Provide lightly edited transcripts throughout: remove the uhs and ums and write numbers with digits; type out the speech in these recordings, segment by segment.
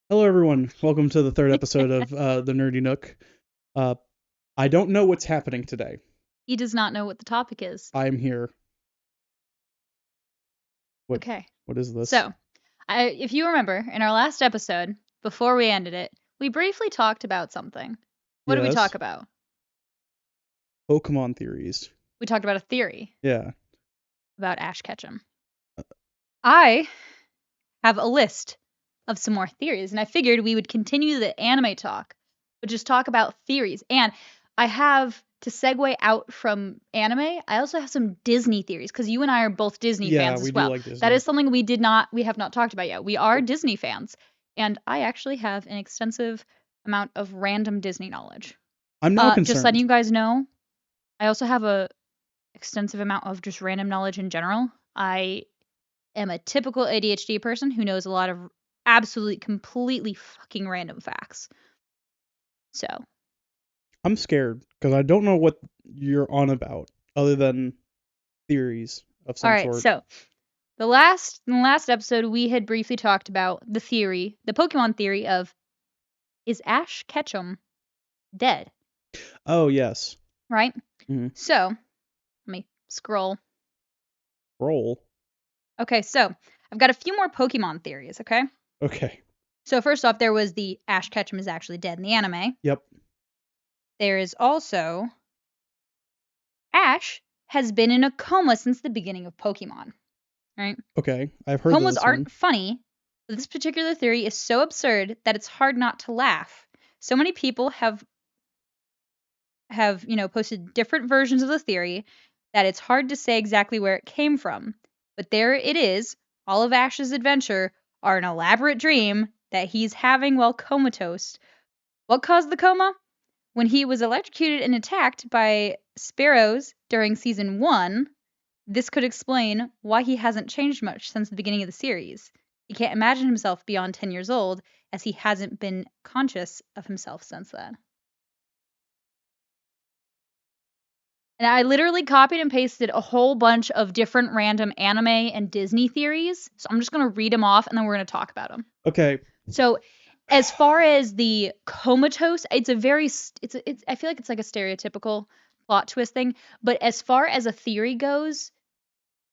Hello, everyone. Welcome to the third episode of the Nerdy Nook. Uh, I don't know what's happening today. He does not know what the topic is. I'm here. What? Okay. What is this? So, if you remember, in our last episode, before we ended it, we briefly talked about something. What did we talk Yes. about? Pokemon theories. We talked about a theory Yeah. about Ash Ketchum. I have a list of some more theories, and I figured we would continue the anime talk, but just talk about theories. And I have to segue out from anime. I also have some Disney theories because you and I are both Disney Yeah, fans we as do well. like Disney. That is something we have not talked about yet. We are Disney fans, and I actually have an extensive amount of random Disney knowledge. I'm now Just letting concerned. you guys know, I also have a extensive amount of just random knowledge in general. I am a typical ADHD person who knows a lot of absolutely completely fucking random facts. So, I'm scared because I don't know what you're on about other than theories of all some right. sort. So, in the last episode we had briefly talked about the theory, the Pokemon theory of is Ash Ketchum dead, Oh, yes. right? Mm-hmm. So, let me scroll. Roll. Okay, so I've got a few more Pokemon theories, okay? Okay. So, first off, there was the Ash Ketchum is actually dead in the anime. Yep. There is also Ash has been in a coma since the beginning of Pokemon, right? Okay. I've heard of Comas this one. aren't funny, but this particular theory is so absurd that it's hard not to laugh. So many people have posted different versions of the theory that it's hard to say exactly where it came from. But there it is. All of Ash's adventure are an elaborate dream that he's having while comatose. What caused the coma? When he was electrocuted and attacked by sparrows during season 1, this could explain why he hasn't changed much since the beginning of the series. He can't imagine himself beyond 10 years old, as he hasn't been conscious of himself since then. And I literally copied and pasted a whole bunch of different random anime and Disney theories. So I'm just going to read them off and then we're going to talk about them. Okay. So as far as the comatose, I feel like it's like a stereotypical plot twist thing, but as far as a theory goes,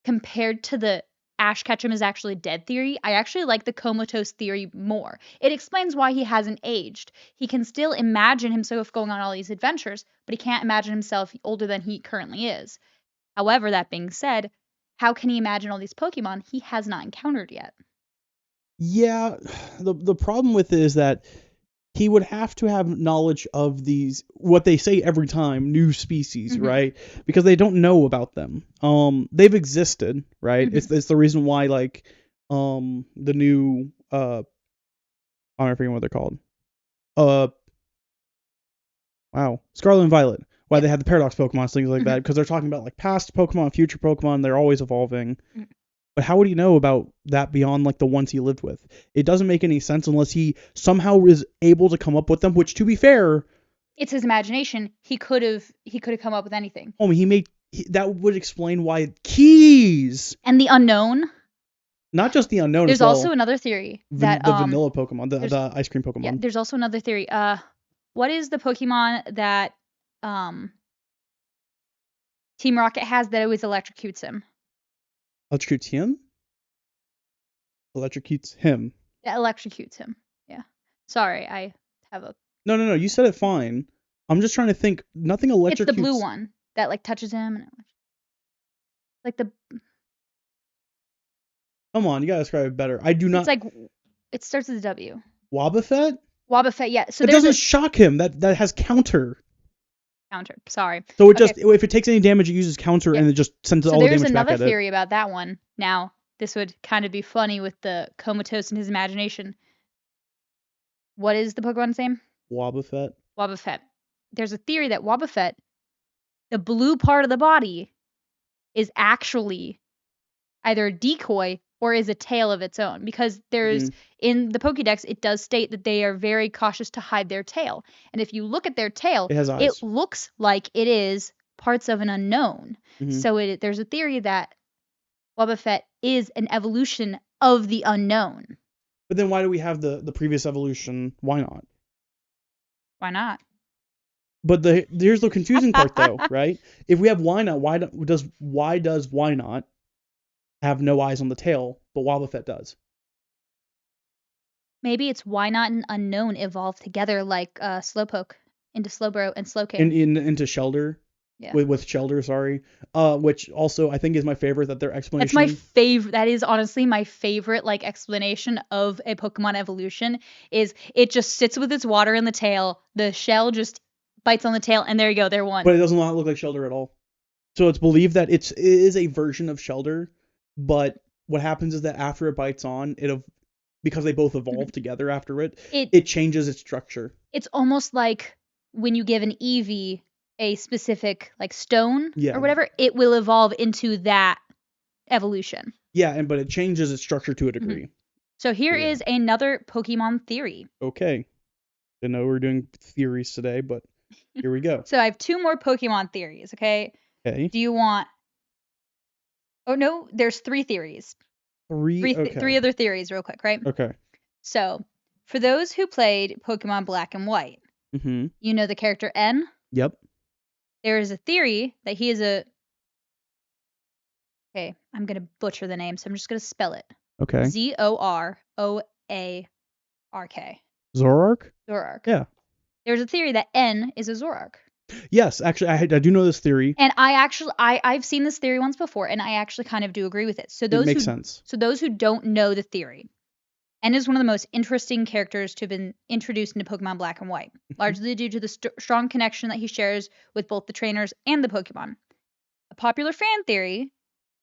compared to the Ash Ketchum is actually dead theory, I actually like the comatose theory more. It explains why he hasn't aged. He can still imagine himself going on all these adventures, but he can't imagine himself older than he currently is. However, that being said, how can he imagine all these Pokemon he has not encountered yet? Yeah, the problem with it is that he would have to have knowledge of these, what they say every time, new species, Mm-hmm. right? Because they don't know about them. They've existed, right? Mm-hmm. It's the reason why, like, the new I don't forget what they're called. Uh, wow, Scarlet and Violet. Why Yep. they had the paradox Pokemon, things like Mm-hmm. that, because they're talking about like past Pokemon, future Pokemon. They're always evolving. Mm-hmm. But how would he know about that beyond like the ones he lived with? It doesn't make any sense unless he somehow is able to come up with them. Which, to be fair, It's his imagination. He could have come up with anything. that would explain why keys, And the unknown. not just the unknown as There's also well, another theory that the vanilla Pokemon, there's the ice cream Pokemon. there's also another theory. What is the Pokemon that um Team Rocket has that always electrocutes him? Electrocutes him. Electrocutes him. That electrocutes him. Yeah. Sorry, I have a. No. You said it fine. I'm just trying to think. Nothing It's the blue electrocutes. one that like touches him and like the. Come on, you gotta describe it better. I do It's not. like it starts with a W. Wobbuffet? Wobbuffet. Yeah. So It there's doesn't a shock him. That has counter. counter. Sorry. So it Okay. just if it takes any damage, it uses counter Yeah. and it just sends So all the there's damage back another at it. theory about that one. Now this would kind of be funny with the comatose in his imagination. What is the Pokemon's name? Wobbuffet. Wobbuffet. There's a theory that Wobbuffet, the blue part of the body, is actually either a decoy or is a tail of its own because there's in the Pokédex it does state that they are very cautious to hide their tail. And if you look at their tail, It has it eyes. looks like it is parts of an unknown. Mhm. So there's a theory that Wobbuffet is an evolution of the unknown. But then why do we have the previous evolution? Why not? Why not? But here's the confusing part though, right? If we have why not, does why not have no eyes on the tail, but Wobbuffet does? Maybe it's why not and unknown evolve together like Slowpoke into Slowbro and Slowking. Into Shelder. Yeah. With Shelder, sorry. Which also I think is my favorite, that their explanation. That's my favorite. That is honestly my favorite like explanation of a Pokemon evolution is it just sits with its water in the tail. The shell just bites on the tail, and there you go, they're one. But it does not look like Shelder at all. So it's believed that it is a version of Shelder, but what happens is that after it bites on, because they both evolve together after it changes its structure. It's almost like when you give an Eevee a specific like stone or whatever, it will evolve into that evolution. Yeah, but it changes its structure to a degree. Mm-hmm. So here is another Pokemon theory. Okay. Didn't know we were doing theories today, but here we go. So I have 2 more Pokemon theories, okay? Okay. Do you want... Oh, no, there's 3 theories. 3 other theories real quick, right? Okay. So, for those who played Pokemon Black and White, you know the character N? Yep. There is a theory that he is a... Okay, I'm going to butcher the name, so I'm just going to spell it. Okay. Zoroark. Zoroark? Zoroark. Yeah. There's a theory that N is a Zoroark. Yes, actually, I do know this theory. And I've seen this theory once before, and I actually kind of do agree with it. So it makes sense. So those who don't know the theory, N is one of the most interesting characters to have been introduced into Pokemon Black and White, largely due to the strong connection that he shares with both the trainers and the Pokemon. A popular fan theory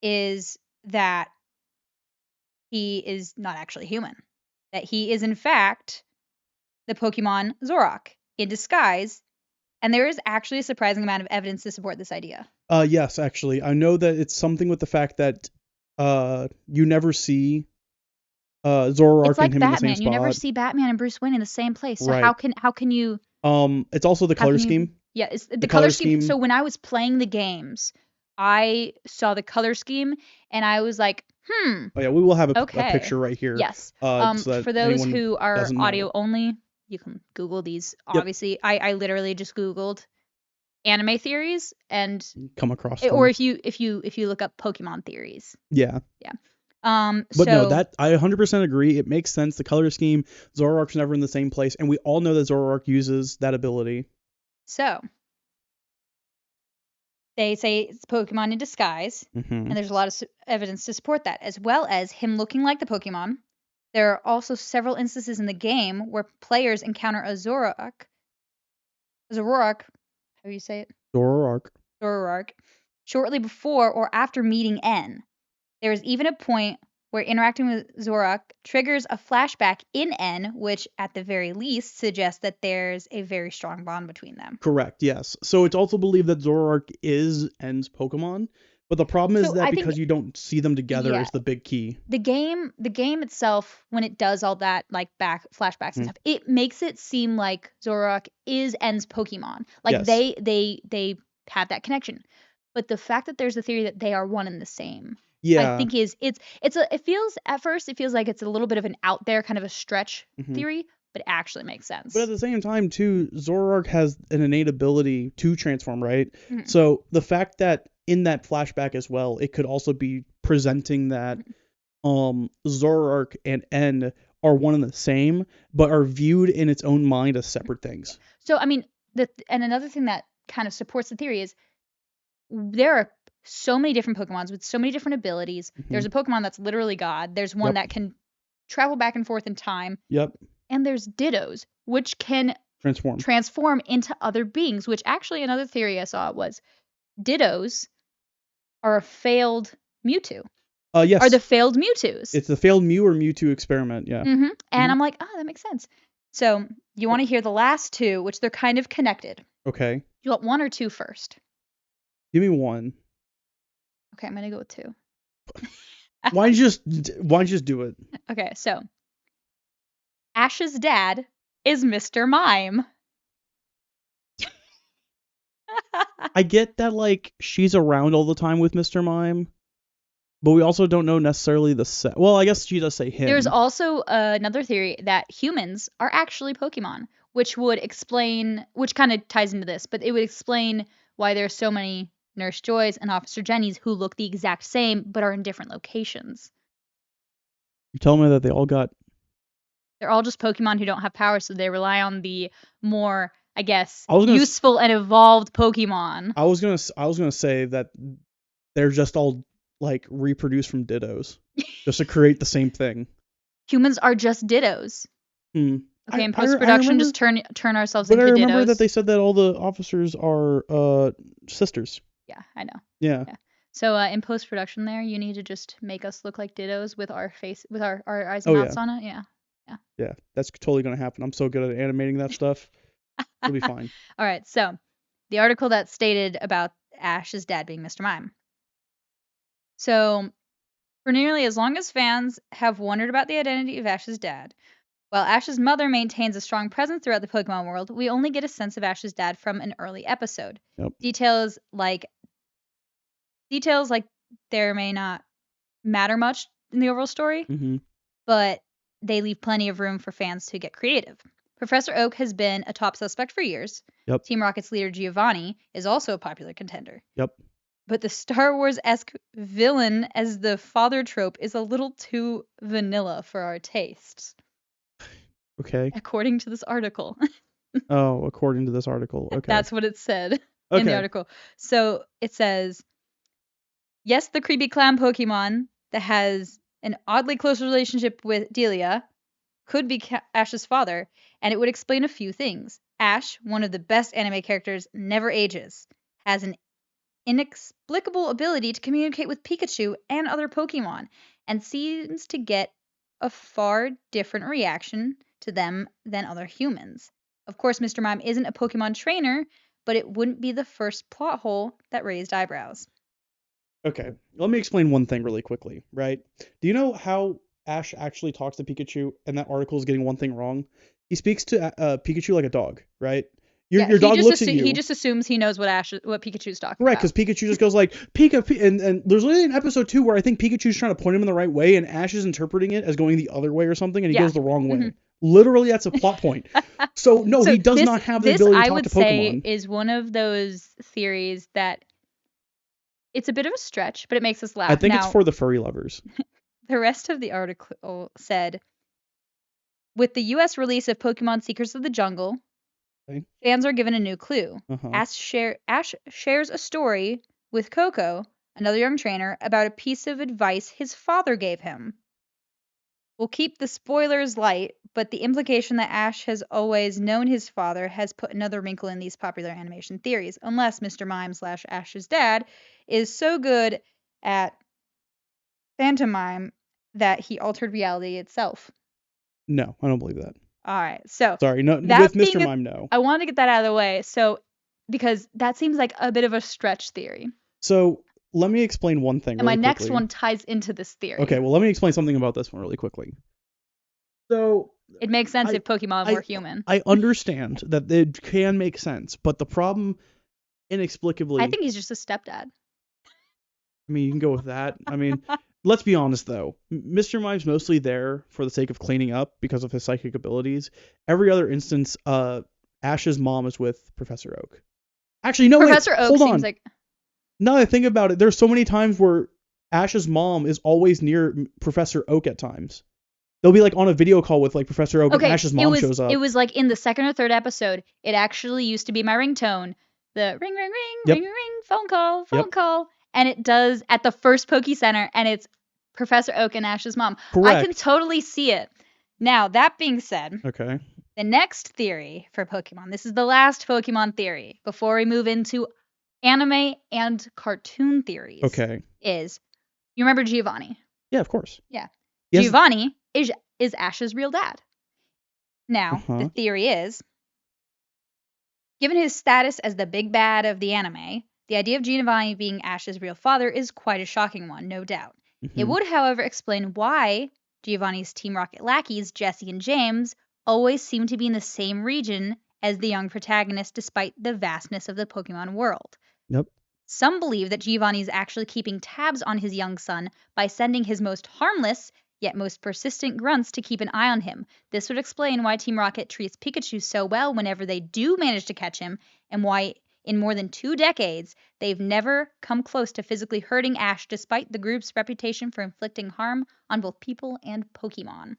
is that he is not actually human, that he is in fact the Pokemon Zoroark in disguise, and there is actually a surprising amount of evidence to support this idea. Yes, actually. I know that it's something with the fact that you never see Zoroark it's like and him Batman. in the same spot. You never see Batman and Bruce Wayne in the same place. So right. how can you... It's also the color scheme. Yeah, it's the color scheme. So when I was playing the games, I saw the color scheme and I was like, Oh yeah, we will have a picture right here. Yes. So for those who are audio only, you can Google these. Yep. Obviously, I literally just Googled anime theories and come across them. Or if you look up Pokemon theories. Yeah. Yeah. But no, that I 100% agree. It makes sense. The color scheme, Zoroark's never in the same place, and we all know that Zoroark uses that ability. So they say it's Pokemon in disguise, and there's a lot of evidence to support that, as well as him looking like the Pokemon. There are also several instances in the game where players encounter a Zoroark, how do you say it? Zoroark, shortly before or after meeting N. There is even a point where interacting with Zoroark triggers a flashback in N, which at the very least suggests that there's a very strong bond between them. Correct, yes. So it's also believed that Zoroark is N's Pokemon, but the problem is that because you don't see them together is the big key. The game itself, when it does all that like flashbacks and stuff, it makes it seem like Zoroark is N's Pokemon. Like they have that connection. But the fact that there's a theory that they are one and the same. Yeah. I think it feels at first like it's a little bit of an out there kind of a stretch theory, but it actually makes sense. But at the same time too, Zoroark has an innate ability to transform, right? So the fact that in that flashback as well, it could also be presenting that Zoroark and N are one and the same, but are viewed in its own mind as separate things. So I mean, and another thing that kind of supports the theory is there are so many different Pokemons with so many different abilities. There's a Pokemon that's literally God. There's one that can travel back and forth in time. Yep. And there's Dittos, which can transform into other beings, which actually another theory I saw was Dittos are a failed Mewtwo. Yes. Are the failed Mewtwo's. It's the failed Mew or Mewtwo experiment, yeah. And I'm like, oh, that makes sense. So you want to hear the last 2, which they're kind of connected. Okay. You want 1 or 2 first? Give me 1. Okay, I'm gonna go with 2. Why don't you just do it? Okay, so Ash's dad is Mr. Mime. I get that like she's around all the time with Mr. Mime, But we also don't know necessarily the set. Well, I guess she does say him. There's also another theory that humans are actually Pokemon, which kind of ties into this, but it would explain why there's so many Nurse Joys and Officer Jennies who look the exact same but are in different locations. You're telling me that they all got... They're all just Pokemon who don't have powers, so they rely on the more, I guess, useful and evolved Pokemon. I was gonna say that they're just all like reproduced from Dittos, just to create the same thing. Humans are just Dittos. Okay, in post-production, just turn ourselves into Dittos. But I remember that they said that all the officers are sisters. Yeah, I know. Yeah. So in post-production there, you need to just make us look like Dittos with our face, with our eyes and mouths on it. Yeah. Yeah, that's totally going to happen. I'm so good at animating that stuff. It'll be fine. All right, so the article that stated about Ash's dad being Mr. Mime. So, for nearly as long as fans have wondered about the identity of Ash's dad, while Ash's mother maintains a strong presence throughout the Pokemon world, we only get a sense of Ash's dad from an early episode. Yep. Details like there may not matter much in the overall story, but they leave plenty of room for fans to get creative. Professor Oak has been a top suspect for years. Yep. Team Rocket's leader Giovanni is also a popular contender. Yep. But the Star Wars-esque villain as the father trope is a little too vanilla for our tastes. Okay. According to this article. Oh, according to this article. Okay. That's what it said in the article. So it says, yes, the creepy clown Pokemon that has an oddly close relationship with Delia could be Ash's father, and it would explain a few things. Ash, one of the best anime characters, never ages, has an inexplicable ability to communicate with Pikachu and other Pokemon, and seems to get a far different reaction to them than other humans. Of course, Mr. Mime isn't a Pokemon trainer, but it wouldn't be the first plot hole that raised eyebrows. Okay, let me explain one thing really quickly, right? Do you know how Ash actually talks to Pikachu, and that article is getting one thing wrong? He speaks to Pikachu like a dog, right? Your dog looks at you. He just assumes he knows what Pikachu's talking right, about. because Pikachu just goes like, Pika, and there's literally an episode 2 where I think Pikachu's trying to point him in the right way, and Ash is interpreting it as going the other way or something, and he goes the wrong way. Literally, that's a plot point. So, he does not have the ability to talk to Pokemon. This, I would say, is one of those theories that it's a bit of a stretch, but it makes us laugh. I think it's for the furry lovers. The rest of the article said, with the U.S. release of Pokemon Seekers of the Jungle, fans are given a new clue. Ash shares a story with Coco, another young trainer, about a piece of advice his father gave him. We'll keep the spoilers light, but the implication that Ash has always known his father has put another wrinkle in these popular animation theories, unless Mr. Mime / Ash's dad is so good at pantomime that he altered reality itself. No, I don't believe that. All right, so sorry, no, with Mr. Mime, no. I want to get that out of the way, so because that seems like a bit of a stretch theory. So let me explain one thing. And my next one ties into this theory. Okay, well, let me explain something about this one really quickly. So it makes sense if Pokemon were human. I understand that it can make sense, but the problem, inexplicably, I think he's just a stepdad. I mean, you can go with that. I mean, let's be honest though. Mr. Mime's mostly there for the sake of cleaning up because of his psychic abilities. Every other instance, Ash's mom is with Professor Oak. Actually, no, Professor Oak seems like. Now that I think about it, there's so many times where Ash's mom is always near Professor Oak at times. They'll be like on a video call with like Professor Oak and Ash's mom shows up. It was like in the second or third episode, it actually used to be my ringtone. The ring, ring, ring, ring, ring, phone call. And it does at the first Poke Center, and it's Professor Oak and Ash's mom. Correct. I can totally see it. Now, that being said, okay, the next theory for Pokemon, this is the last Pokemon theory before we move into anime and cartoon theories. Okay. Is, you remember Giovanni? Yeah, of course. Yeah. Yes. Giovanni is Ash's real dad. Now, the theory is, given his status as the big bad of the anime, the idea of Giovanni being Ash's real father is quite a shocking one, no doubt. It would, however, explain why Giovanni's Team Rocket lackeys, Jesse and James, always seem to be in the same region as the young protagonist despite the vastness of the Pokemon world. Yep. Some believe that Giovanni is actually keeping tabs on his young son by sending his most harmless yet most persistent grunts to keep an eye on him. This would explain why Team Rocket treats Pikachu so well whenever they do manage to catch him, and why in more than 2 decades they've never come close to physically hurting Ash despite the group's reputation for inflicting harm on both people and Pokemon.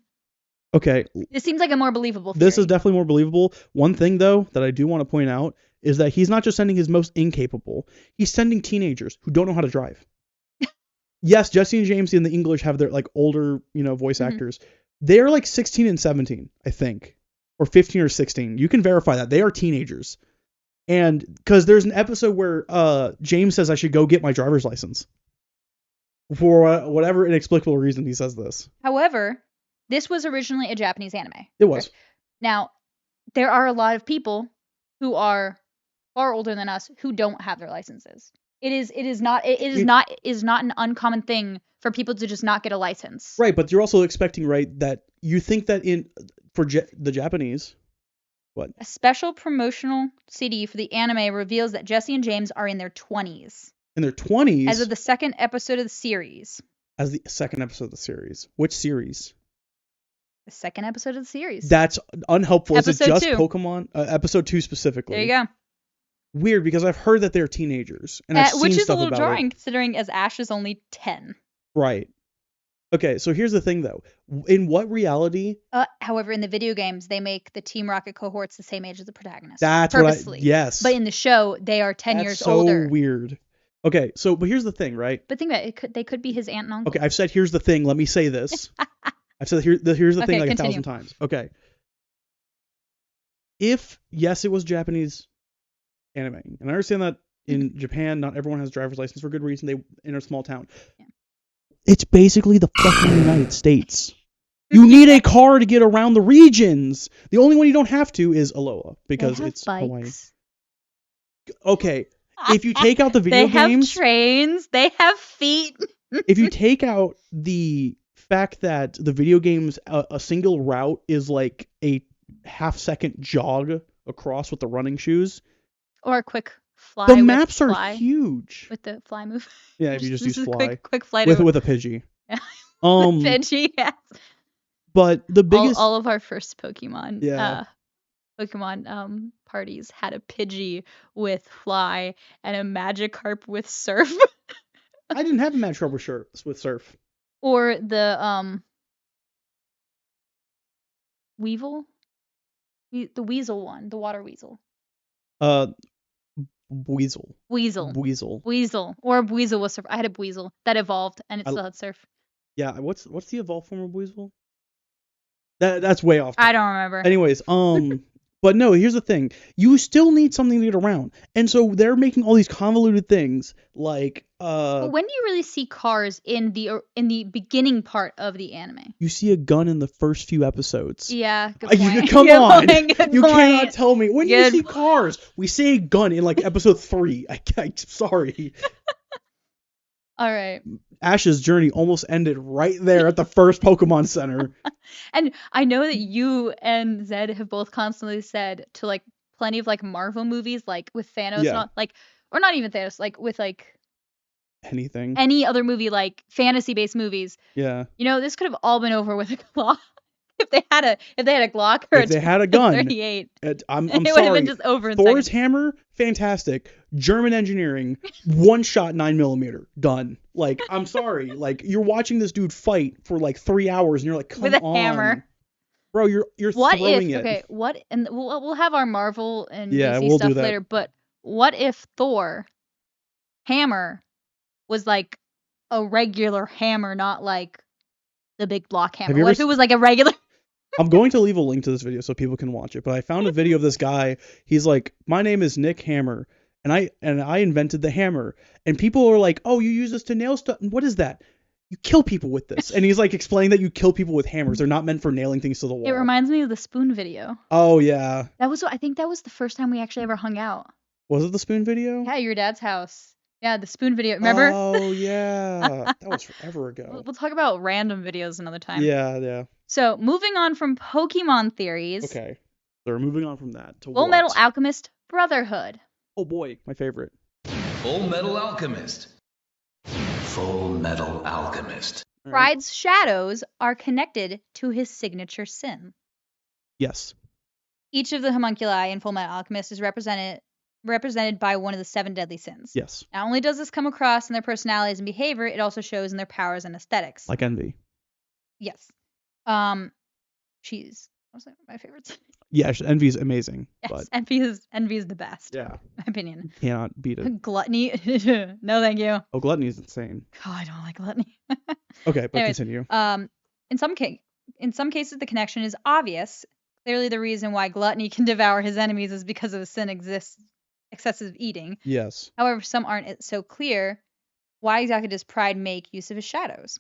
Okay. This seems like a more believable theory. This is definitely more believable. One thing, though, that I do want to point out is that he's not just sending his most incapable. He's sending teenagers who don't know how to drive. Yes, Jesse and James in the English have their like older, voice actors. They're like 16 and 17, I think, or 15 or 16. You can verify that. They are teenagers. And because there's an episode where James says I should go get my driver's license. For whatever inexplicable reason, he says this. However, this was originally a Japanese anime. It was. Now, there are a lot of people who are far older than us who don't have their licenses. It is not an uncommon thing for people to just not get a license. Right, but you're also expecting, right, that you think that for the Japanese, what? A special promotional CD for the anime reveals that Jesse and James are in their 20s. In their 20s? As of the second episode of the series. As the second episode of the series. Which series? The second episode of the series. That's unhelpful. Episode Is it just 2. Pokemon? Episode 2 specifically. There you go. Weird, because I've heard that they're teenagers. And I've seen which is stuff a little about jarring, it. considering as Ash is only 10. Right. Okay, so here's the thing, though. In what reality... However, in the video games, they make the Team Rocket cohorts the same age as the protagonist. That's purposely. Yes. But in the show, they are 10 years older. That's so weird. Okay, but here's the thing, right? But think about it. They could be his aunt and uncle. Okay, I've said here's the thing. Let me say this. I've said here's the thing like continue. 1,000 times. Okay. If, yes, it was Japanese anime, and I understand that in Japan, not everyone has a driver's license for good reason. They in a small town. Yeah. It's basically the fucking United States. You need a car to get around the regions. The only one you don't have to is Aloha, because it's bikes. Hawaii. Okay. If you take out the video games... They have trains. They have feet. If you take out the fact that the video games, a single route is like a half-second jog across with the running shoes. Or a quick fly. The maps are huge. With the fly move. Yeah, if you just use fly. Quick flight. With a Pidgey. Yeah. Pidgey, yes. But the biggest... All of our first Pokemon. Yeah. Pokemon parties had a Pidgey with fly and a Magikarp with surf. I didn't have a Magikarp with surf. Or the Weevil? The Weasel one, the water Weasel. Weasel. Or a Weasel with surf. I had a Weasel that evolved and it still had surf. Yeah, what's the evolved form of Weasel? That's way off. I don't remember. Anyways, but no, here's the thing. You still need something to get around. And so they're making all these convoluted things like But when do you really see cars in the beginning part of the anime? You see a gun in the first few episodes. Yeah, good point. Come on. Good you point. Cannot tell me. When do you see cars? We see a gun in like episode 3. I'm sorry. All right. Ash's journey almost ended right there at the first Pokemon Center. And I know that you and Zed have both constantly said to like plenty of like Marvel movies, like with Thanos, and all, like, or not even Thanos, like with like anything, any other movie, like fantasy-based movies. Yeah. You know, this could have all been over with a Glock. If they had a Glock or if they had a gun, 38, I'm it sorry. would have been just over in Thor's seconds. hammer, fantastic. German engineering, one shot 9mm, done. Like, I'm sorry. Like, you're watching this dude fight for like 3 hours, and you're like, come on. With a hammer. Bro, you're throwing it. Okay, what? And we'll have our Marvel and DC we'll stuff later. But what if Thor hammer was like a regular hammer, not like the big block hammer? What if it was like a regular? I'm going to leave a link to this video so people can watch it. But I found a video of this guy. He's like, my name is Nick Hammer, and I invented the hammer. And people are like, oh, you use this to nail stuff. What is that? You kill people with this. And he's like explaining that you kill people with hammers. They're not meant for nailing things to the wall. It reminds me of the Spoon video. Oh yeah. I think that was the first time we actually ever hung out. Was it the Spoon video? Yeah, your dad's house. Yeah, the Spoon video. Remember? Oh yeah. That was forever ago. We'll talk about random videos another time. Yeah. So moving on from Pokemon theories. Okay. So we're moving on from that to Full Metal Alchemist Brotherhood. Oh boy, my favorite. Full Metal Alchemist. Full Metal Alchemist. Pride's shadows are connected to his signature sin. Yes. Each of the homunculi in Full Metal Alchemist is represented by one of the 7 deadly sins. Yes. Not only does this come across in their personalities and behavior, it also shows in their powers and aesthetics. Like envy. Yes. She's also my favorites. Yeah, envy is amazing. Yes, but envy is the best. yeah, in my opinion. Cannot beat it. Gluttony? No, thank you. Oh, gluttony is insane. God, I don't like gluttony. Okay, but Anyways, continue. In some cases, the connection is obvious. Clearly, the reason why gluttony can devour his enemies is because of the sin excessive eating. Yes. However, some aren't so clear. Why exactly does Pride make use of his shadows?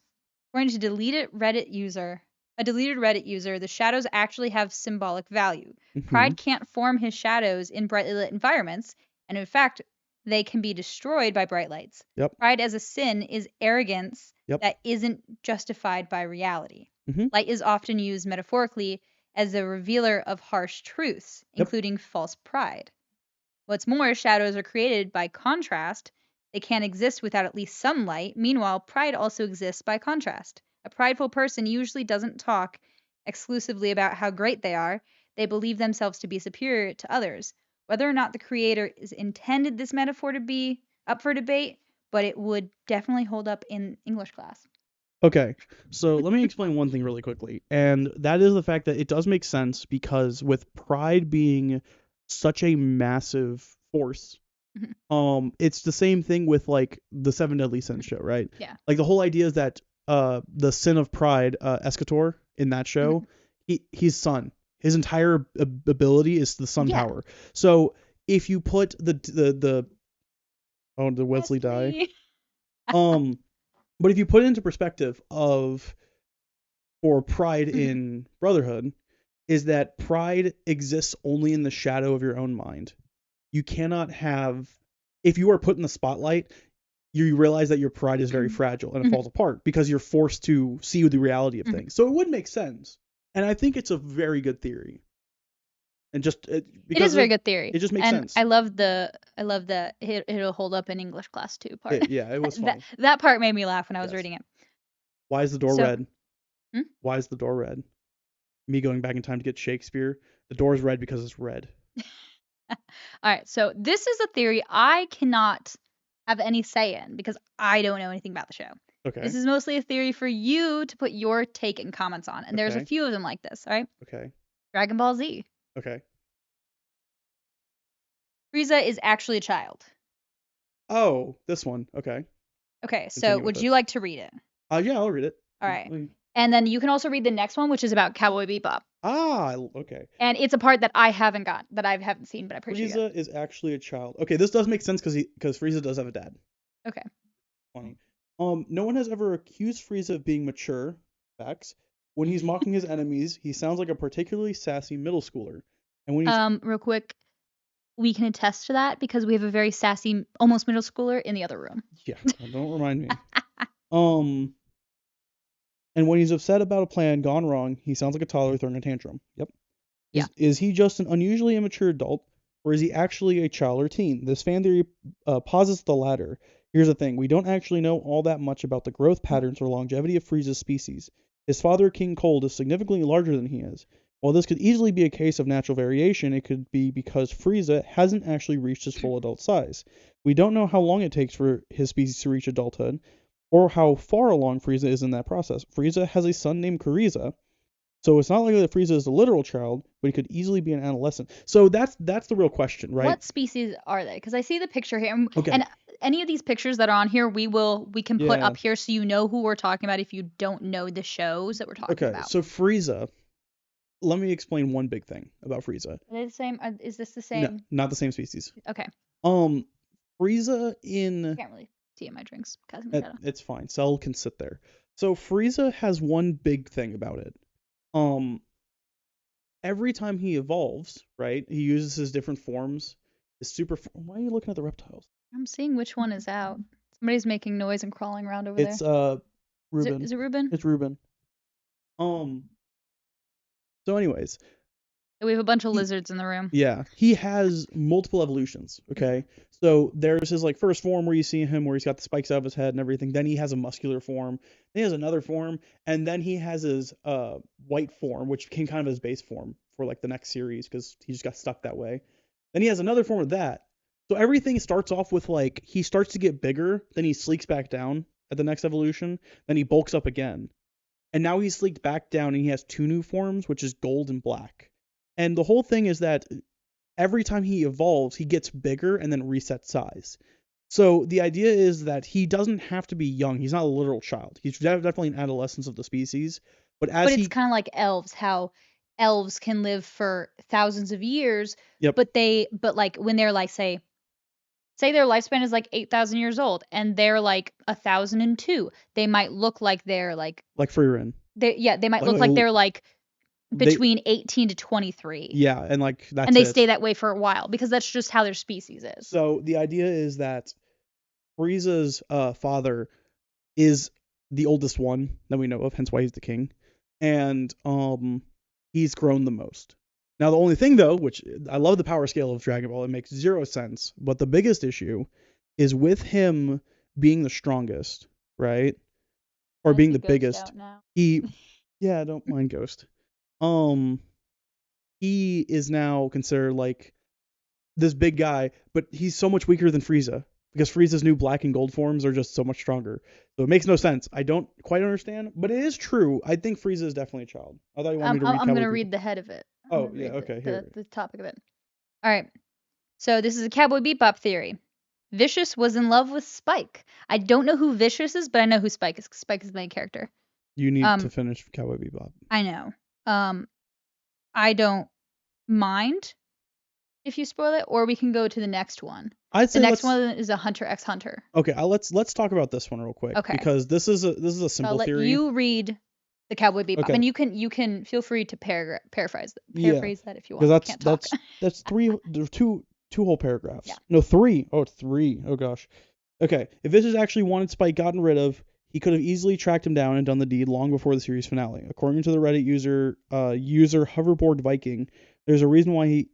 According to a deleted Reddit user, the shadows actually have symbolic value. Mm-hmm. Pride can't form his shadows in brightly lit environments, and in fact, they can be destroyed by bright lights. Yep. Pride as a sin is arrogance Yep. that isn't justified by reality. Mm-hmm. Light is often used metaphorically as a revealer of harsh truths, Yep. including false pride. What's more, shadows are created by contrast. They can't exist without at least some light. Meanwhile, pride also exists by contrast. A prideful person usually doesn't talk exclusively about how great they are. They believe themselves to be superior to others. Whether or not the creator is intended this metaphor to be up for debate, but it would definitely hold up in English class. Okay, so let me explain one thing really quickly, and that is the fact that it does make sense because with pride being such a massive force, it's the same thing with like the 7 Deadly Sins show, right? Yeah. Like the whole idea is that the sin of pride, Escator in that show, he's sun. His entire ability is the sun power. So if you put the Wesley die. But if you put it into perspective for pride in Brotherhood, is that pride exists only in the shadow of your own mind. You cannot have, if you are put in the spotlight, you realize that your pride is very fragile and it falls apart because you're forced to see the reality of things. So it would make sense. And I think it's a very good theory. And just because it is a very good theory. It just makes sense. I love the it'll hold up in English class too part. It was funny. that part made me laugh when I was reading it. Why is the door red? Why is the door red? Me going back in time to get Shakespeare. The door is red because it's red. All right, so this is a theory I cannot have any say in because I don't know anything about the show. Okay. This is mostly a theory for you to put your take and comments on, and there's a few of them like this. All right. Okay. Dragonball Z. Okay. Frieza is actually a child. Oh, this one. Okay. Okay, so would you like to read it? Yeah, I'll read it. All right. And then you can also read the next one, which is about Cowboy Bebop. Ah, okay. And it's a part that I haven't seen, but I appreciate it. Frieza is actually a child. Okay, this does make sense because Frieza does have a dad. Okay. Funny. No one has ever accused Frieza of being mature. Facts. When he's mocking his enemies, he sounds like a particularly sassy middle schooler. And when he's real quick, we can attest to that because we have a very sassy, almost middle schooler in the other room. Yeah, don't remind me. And when he's upset about a plan gone wrong, he sounds like a toddler throwing a tantrum. Yep. Is he just an unusually immature adult, or is he actually a child or teen? This fan theory posits the latter. Here's the thing. We don't actually know all that much about the growth patterns or longevity of Frieza's species. His father, King Cold, is significantly larger than he is. While this could easily be a case of natural variation, it could be because Frieza hasn't actually reached his full adult size. We don't know how long it takes for his species to reach adulthood, or how far along Frieza is in that process. Frieza has a son named Kuriza, so it's not likely that Frieza is a literal child, but he could easily be an adolescent. So that's the real question, right? What species are they? Because I see the picture here, Okay. and any of these pictures that are on here, we can put up here so you know who we're talking about if you don't know the shows that we're talking about. Okay, so Frieza. Let me explain one big thing about Frieza. Are they the same? Is this the same? No, not the same species. Okay. Frieza in... I can't really see in my drinks. It's fine. Cell can sit there. So Frieza has one big thing about it. Every time he evolves, right, he uses his different forms. His super... Why are you looking at the reptiles? I'm seeing which one is out. Somebody's making noise and crawling around over there. It's Ruben. Is it Ruben? It's Ruben. So anyways, We have a bunch of lizards in the room. Yeah, he has multiple evolutions, okay? So there's his like first form where you see him where he's got the spikes out of his head and everything. Then he has a muscular form. Then he has another form, and then he has his white form, which became kind of his base form for like the next series because he just got stuck that way. Then he has another form of that. So everything starts off with like he starts to get bigger, then he sleeks back down at the next evolution, then he bulks up again. And now he's sleeked back down and he has two new forms, which is gold and black. And the whole thing is that every time he evolves, he gets bigger and then resets size. So the idea is that he doesn't have to be young. He's not a literal child. He's definitely an adolescence of the species. But it's kind of like elves, how elves can live for thousands of years. Yep. But like when they're like, say their lifespan is like 8,000 years old and they're like 1,002, they might look like they're like Frieren. They might look like they're like between 18 to 23. Yeah, and like that's and they stay that way for a while because that's just how their species is. So the idea is that Frieza's father is the oldest one that we know of, hence why he's the king, and he's grown the most. Now the only thing though, which I love the power scale of Dragon Ball, it makes zero sense, but the biggest issue is with him being the strongest, right? Or being the biggest. Yeah, I don't mind Ghost. He is now considered like this big guy, but he's so much weaker than Frieza because Frieza's new black and gold forms are just so much stronger. So it makes no sense. I don't quite understand, but it is true. I think Frieza is definitely a child. I thought you wanted me to read. I'm going to read the head of it. Oh, yeah, okay. The topic of it. All right. So this is a Cowboy Bebop theory. Vicious was in love with Spike. I don't know who Vicious is, but I know who Spike is. Spike is the main character. You need to finish Cowboy Bebop. I know. I don't mind if you spoil it, or we can go to the next one. I'd say the next one is a Hunter x Hunter. Okay, let's talk about this one real quick. Okay. Because this is a simple theory. Let you read the Cowboy Bebop, and you can feel free to paraphrase that if you want. Because that's three. There's two whole paragraphs. Yeah. No, three. Oh, three. Oh gosh. Okay, if this is actually wanted Spike gotten rid of, he could have easily tracked him down and done the deed long before the series finale. According to the Reddit user Hoverboard Viking, there's a reason why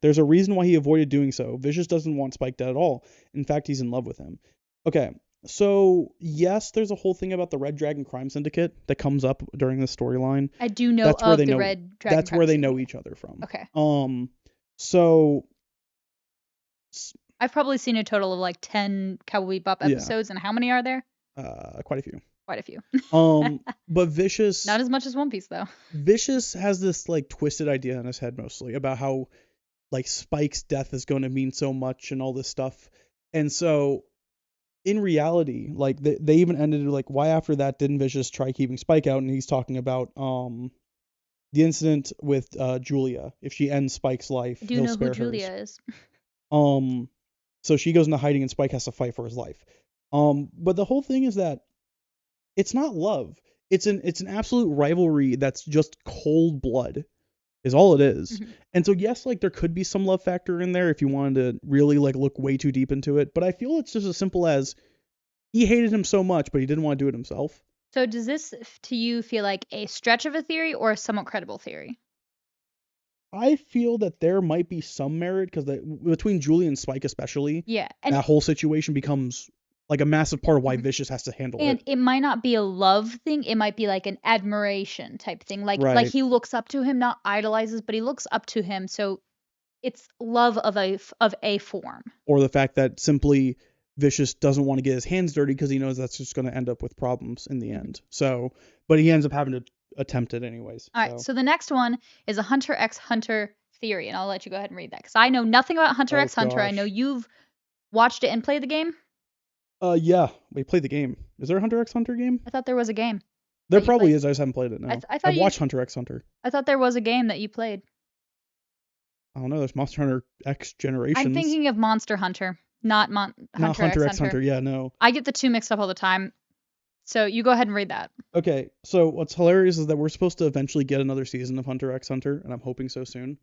There's a reason why he avoided doing so. Vicious doesn't want Spike dead at all. In fact, he's in love with him. Okay, so yes, there's a whole thing about the Red Dragon Crime Syndicate that comes up during the storyline. I do know Red Dragon. That's where they know each other from. Okay. So I've probably seen a total of like 10 Cowboy Bebop episodes, and how many are there? Quite a few. Quite a few. But Vicious... Not as much as One Piece, though. Vicious has this, like, twisted idea in his head, mostly, about how, like, Spike's death is going to mean so much and all this stuff. And so, in reality, like, they even ended, like, why after that didn't Vicious try keeping Spike out? And he's talking about, the incident with, Julia. If she ends Spike's life, he'll spare hers. Do you know who Julia is? So she goes into hiding and Spike has to fight for his life. But the whole thing is that it's not love. It's an absolute rivalry that's just cold blood is all it is. Mm-hmm. And so yes, like there could be some love factor in there if you wanted to really like look way too deep into it, but I feel it's just as simple as he hated him so much but he didn't want to do it himself. So does this to you feel like a stretch of a theory or a somewhat credible theory? I feel that there might be some merit because between Julie and Spike especially, and that whole situation becomes like a massive part of why Vicious has to handle it. And it might not be a love thing. It might be like an admiration type thing. Like he looks up to him, not idolizes, but he looks up to him. So it's love of a form. Or the fact that simply Vicious doesn't want to get his hands dirty because he knows that's just going to end up with problems in the end. So, but he ends up having to attempt it anyways. All right. So the next one is a Hunter x Hunter theory, and I'll let you go ahead and read that because I know nothing about Hunter x Hunter. I know you've watched it and played the game. Yeah, we played the game. Is there a Hunter x Hunter game? I thought there was a game. There probably is. I just haven't played it now. I've watched Hunter x Hunter. I thought there was a game that you played. I don't know. There's Monster Hunter X Generations. I'm thinking of Monster Hunter, not Hunter x Hunter. Yeah, no. I get the two mixed up all the time. So you go ahead and read that. Okay. So what's hilarious is that we're supposed to eventually get another season of Hunter x Hunter, and I'm hoping so soon.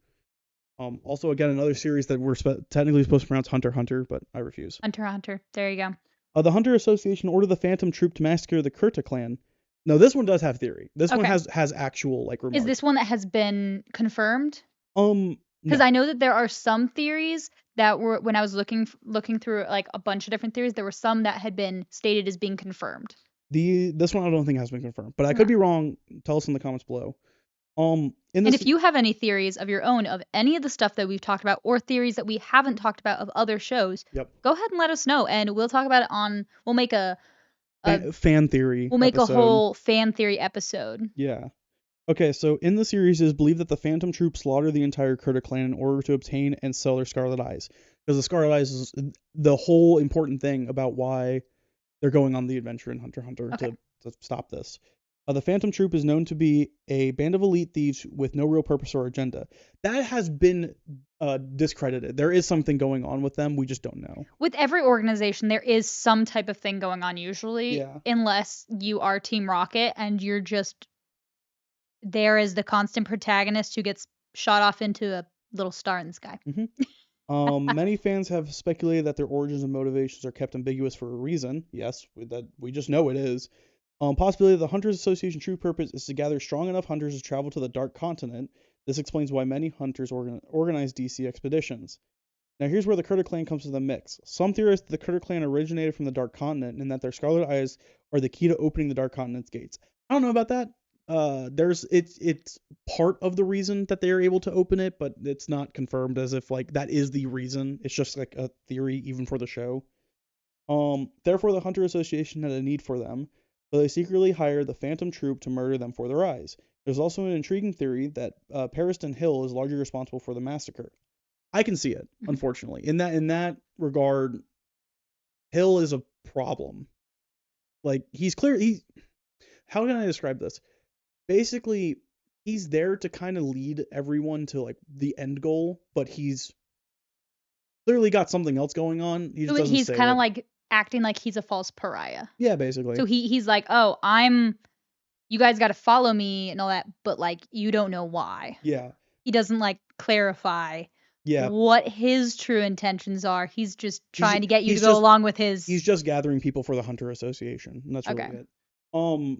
Also, again, another series that we're technically supposed to pronounce Hunter x Hunter, but I refuse. Hunter x Hunter. There you go. The Hunter Association ordered the Phantom Troop to massacre the Kurta clan. No, this one does have theory. This one Okay. has actual like remarks. Is this one that has been confirmed? No. Because I know that there are some theories that were, when I was looking through like a bunch of different theories, there were some that had been stated as being confirmed. This one I don't think has been confirmed, but I could be wrong. Tell us in the comments below. And if you have any theories of your own of any of the stuff that we've talked about, or theories that we haven't talked about of other shows, go ahead and let us know, and we'll talk about it we'll make a fan theory. We'll make a whole fan theory episode. Yeah. Okay, so in the series, it is believed that the Phantom Troop slaughter the entire Critter Clan in order to obtain and sell their Scarlet Eyes. Because the Scarlet Eyes is the whole important thing about why they're going on the adventure in Hunter x Hunter to stop this. The Phantom Troop is known to be a band of elite thieves with no real purpose or agenda. That has been discredited. There is something going on with them. We just don't know. With every organization, there is some type of thing going on usually, unless you are Team Rocket and you're just there as the constant protagonist who gets shot off into a little star in the sky. Many fans have speculated that their origins and motivations are kept ambiguous for a reason. Yes, we just know it is. Possibility the Hunters Association true purpose is to gather strong enough hunters to travel to the Dark Continent. This explains why many hunters organize DC expeditions. Now here's where the Critter Clan comes to the mix. Some theorize that the Critter Clan originated from the Dark Continent and that their Scarlet Eyes are the key to opening the Dark Continent's gates. I don't know about that. It's part of the reason that they are able to open it, but it's not confirmed as if like that is the reason. It's just like a theory even for the show. Therefore the Hunter Association had a need for them. So they secretly hired the Phantom Troop to murder them for their eyes. There's also an intriguing theory that Pariston Hill is largely responsible for the massacre. I can see it, unfortunately. In that regard, Hill is a problem. Like how can I describe this? Basically, he's there to kind of lead everyone to like the end goal, but he's clearly got something else going on. He's kind of like acting like he's a false pariah. Yeah, basically. So he's like, oh, you guys got to follow me and all that, but like you don't know why. Yeah. He doesn't like clarify what his true intentions are. He's just trying to get you to go along with his. He's just gathering people for the Hunter Association, and that's really it.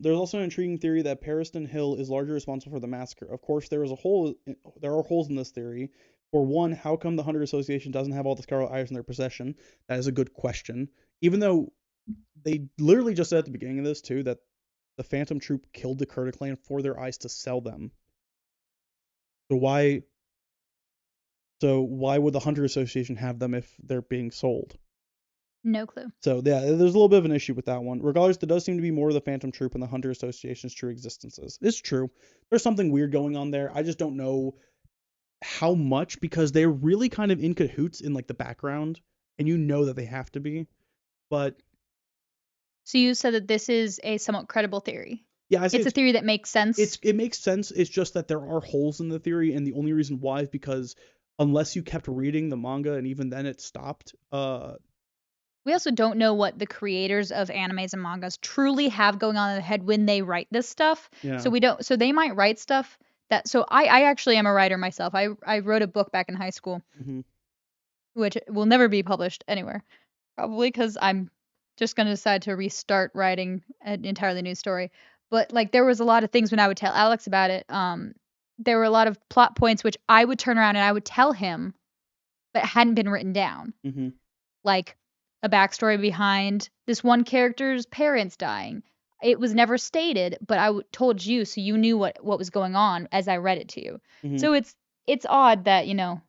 There's also an intriguing theory that Pariston Hill is largely responsible for the massacre. Of course, there are holes in this theory. For one, how come the Hunter Association doesn't have all the Scarlet Eyes in their possession? That is a good question. Even though they literally just said at the beginning of this too that the Phantom Troop killed the Critter Clan for their eyes to sell them. So why would the Hunter Association have them if they're being sold? No clue. So yeah, there's a little bit of an issue with that one. Regardless, there does seem to be more of the Phantom Troop and the Hunter Association's true existences. It's true. There's something weird going on there. I just don't know how much, because they're really kind of in cahoots in like the background, and you know that they have to be. But so you said that this is a somewhat credible theory. Yeah, it's a theory that makes sense. It makes sense. It's just that there are holes in the theory, and the only reason why is because unless you kept reading the manga, and even then it stopped. We also don't know what the creators of animes and mangas truly have going on in their head when they write this stuff. Yeah. So we don't. So they might write stuff that. So I actually am a writer myself. I wrote a book back in high school, which will never be published anywhere, probably because I'm just gonna decide to restart writing an entirely new story. But like there was a lot of things when I would tell Alex about it. There were a lot of plot points which I would turn around and I would tell him, but hadn't been written down. Like a backstory behind this one character's parents dying. It was never stated, but I told you, so you knew what was going on as I read it to you. So it's odd that, you know,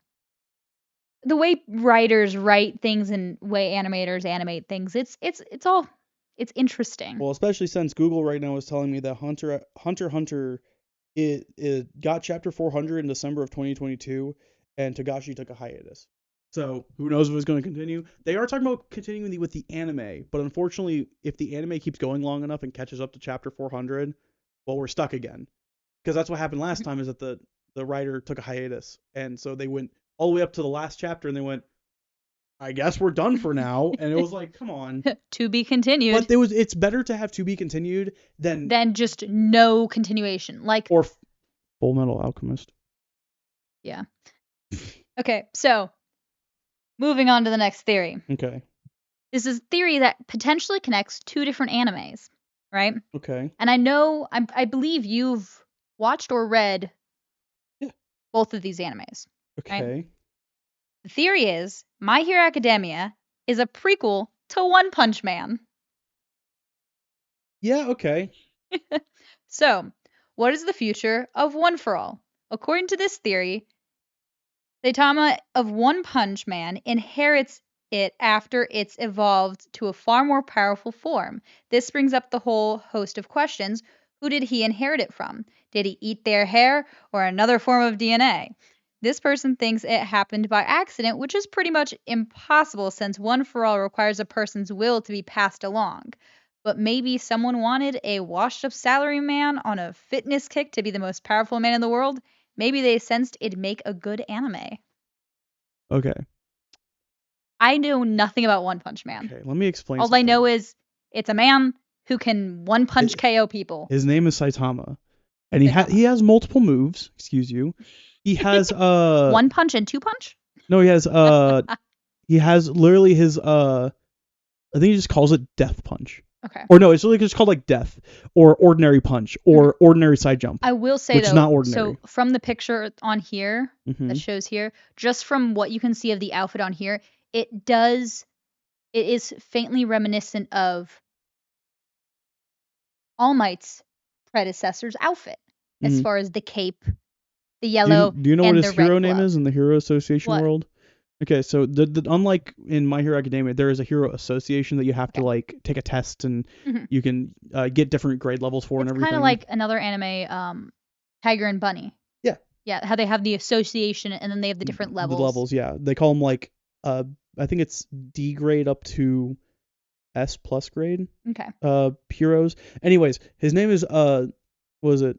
the way writers write things and way animators animate things, it's interesting. Well, especially since Google right now is telling me that Hunter x Hunter it got chapter 400 in December of 2022, and Togashi took a hiatus. So who knows if it's going to continue. They are talking about continuing with the anime, but unfortunately, if the anime keeps going long enough and catches up to chapter 400, well, we're stuck again. Because that's what happened last time, is that the writer took a hiatus, and so they went all the way up to the last chapter, and they went, I guess we're done for now. And it was like, come on. To be continued. But it's better to have to be continued than just no continuation. Like or Full Metal Alchemist. Yeah. Okay, so moving on to the next theory. Okay. This is a theory that potentially connects two different animes, right? Okay. And I believe you've watched or read both of these animes. Okay. Right? The theory is My Hero Academia is a prequel to One Punch Man. Yeah, okay. So, what is the future of One for All? According to this theory, Saitama of One Punch Man inherits it after it's evolved to a far more powerful form. This brings up the whole host of questions. Who did he inherit it from? Did he eat their hair or another form of DNA? This person thinks it happened by accident, which is pretty much impossible since One for All requires a person's will to be passed along. But maybe someone wanted a washed up salaryman on a fitness kick to be the most powerful man in the world. Maybe they sensed it'd make a good anime. Okay. I know nothing about One Punch Man. Okay, let me explain All I something. know is it's a man who can one punch KO people. His name is Saitama. And he has multiple moves, excuse you. He has One punch and two punch? No, he has literally his I think he just calls it death punch. Okay. Or no, it's really just called like death or ordinary punch or ordinary side jump. I will say which though, is not ordinary. so from the picture on here Mhm. that shows here, just from what you can see of the outfit on here, it is faintly reminiscent of All Might's predecessor's outfit, as Mhm. far as the cape, the yellow, Do you know and what his the red hero name glove. is in the Hero Association What? world? Okay, so the unlike in My Hero Academia, there is a hero association that you have to like take a test and Mhm. you can get different grade levels for and It's everything. kind of like another anime, Tiger and Bunny. Yeah. Yeah, how they have the association and then they have the different levels. The levels, yeah. They call them like I think it's D grade up to S plus grade. Okay. Heroes. Anyways, his name is was it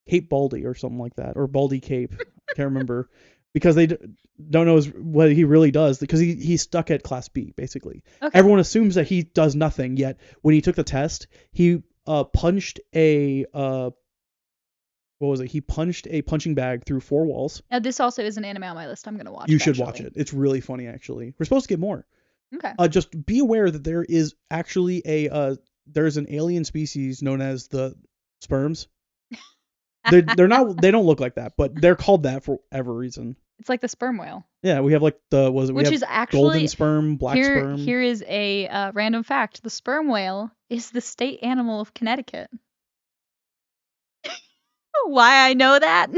Cape Baldy or something like that, or Baldy Cape? I can't remember because they don't know what he really does because he's stuck at Class B basically. Okay. Everyone assumes that he does nothing. Yet when he took the test, he punched a what was it? He punched a punching bag through 4 walls. Now this also is an anime on my list. I'm gonna watch. You should watch it. It's really funny actually. We're supposed to get more. Okay. Just be aware that there is actually there's an alien species known as the sperms. They don't look like that, but they're called that for whatever reason. It's like the sperm whale. Yeah, we have like we Which have is actually golden sperm, black sperm. Here is a random fact: the sperm whale is the state animal of Connecticut. Why I know that?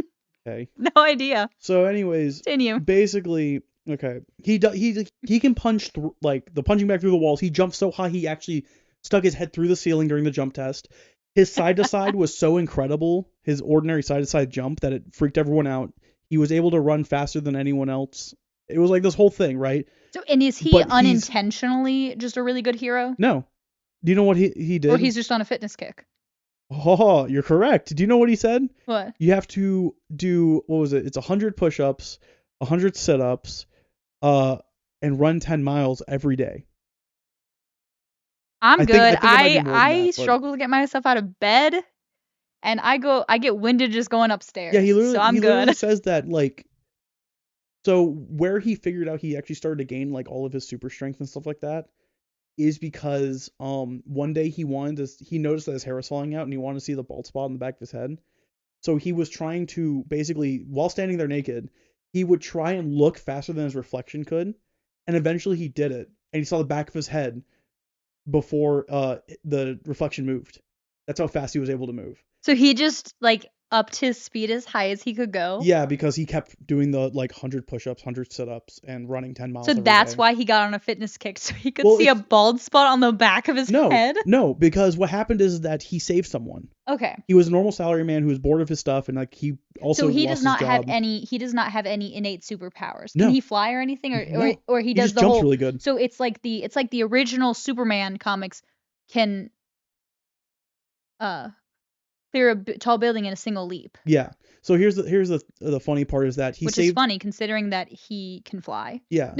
Okay. No idea. So, anyways, Continue. basically, okay, he can punch like the punching bag through the walls. He jumped so high he actually stuck his head through the ceiling during the jump test. His side to side was so incredible, his ordinary side to side jump, that it freaked everyone out. He was able to run faster than anyone else. It was like this whole thing, right? So, and is he unintentionally just a really good hero? No. Do you know what he did? Or he's just on a fitness kick? Oh, you're correct. Do you know what he said? What? You have to do, what was it? It's 100 push-ups, 100 sit-ups, and run 10 miles every day. I'm good. I struggle to get myself out of bed, and I get winded just going upstairs. Yeah, he literally good. says that, like, so where he figured out he actually started to gain like all of his super strength and stuff like that is because one day he noticed that his hair was falling out and he wanted to see the bald spot on the back of his head. So he was trying to basically, while standing there naked, he would try and look faster than his reflection could, and eventually he did it, and he saw the back of his head before the reflection moved. That's how fast he was able to move. So he just like upped his speed as high as he could go? Yeah, because he kept doing the like 100 push-ups, 100 sit-ups, and running 10 miles So every that's day. why he got on a fitness kick, so he could see a bald spot on the back of his head? No, because what happened is that he saved someone. Okay. He was a normal salaryman who was bored of his stuff, and like he also he lost does not his have job. he does not have any innate superpowers. No. Can he fly or anything, or he does just the jumps whole really good. So it's like the original Superman comics can clear a tall building in a single leap. Yeah. So here's the funny part is that Which is funny considering that he can fly. Yeah.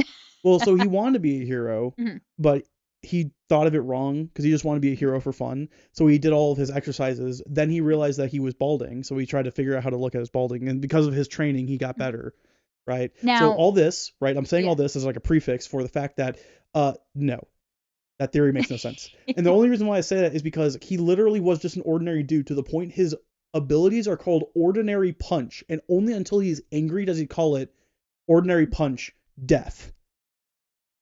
Well, so he wanted to be a hero, but he thought of it wrong because he just wanted to be a hero for fun. So he did all of his exercises. Then he realized that he was balding, so he tried to figure out how to look at his balding, and because of his training, he got better. Right. Now, so all this, right? I'm saying all this as like a prefix for the fact that no. That theory makes no sense. And the only reason why I say that is because he literally was just an ordinary dude to the point his abilities are called ordinary punch, and only until he's angry does he call it ordinary punch death.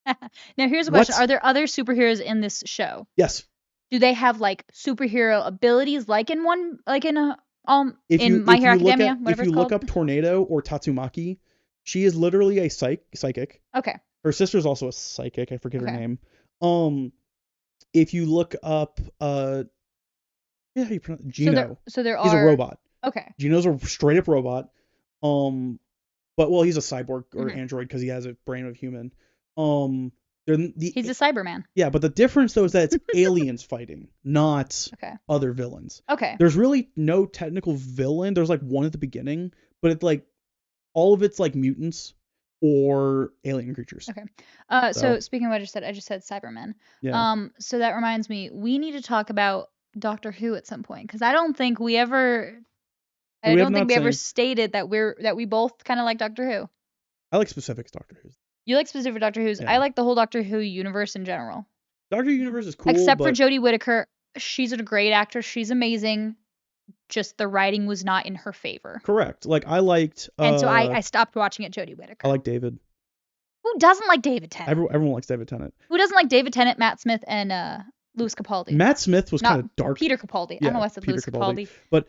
Now here's a What? question: are there other superheroes in this show? Yes. Do they have like superhero abilities, like in My Hero Academia, whatever If you it's look called? up Tornado or Tatsumaki, she is literally a psychic. Okay. Her sister's also a psychic. I forget her Okay. name. If you look up how you pronounce Gino. So there He's a are. robot. Okay. Gino's a straight up robot. But well, he's a cyborg or Mhm. android because he has a brain of human. He's a Cyberman. Yeah, but the difference though is that it's aliens fighting, not Okay. other villains. Okay. There's really no technical villain. There's like one at the beginning, but it's like all of it's like mutants or alien creatures. Okay. So- So speaking of what I just said Cybermen. Yeah. So that reminds me, we need to talk about Doctor Who at some point, because I don't think we ever. I We have don't think not we ever saying- stated that we both kind of like Doctor Who. I like specific Doctor Who's. You like specific Doctor Who's. Yeah. I like the whole Doctor Who universe in general. Doctor Universe is cool, Except for but Jodie Whittaker. She's a great actress. She's amazing. Just the writing was not in her favor. correct. Like I liked. And so I stopped watching it, Jodie Whittaker. I like David. Who doesn't like David Tennant? Everyone likes David Tennant. Who doesn't like David Tennant, Matt Smith, and Louis Capaldi? Matt Smith was Not kind of dark. Peter Capaldi. I Yeah, don't know why I said Peter Louis Capaldi. Capaldi. But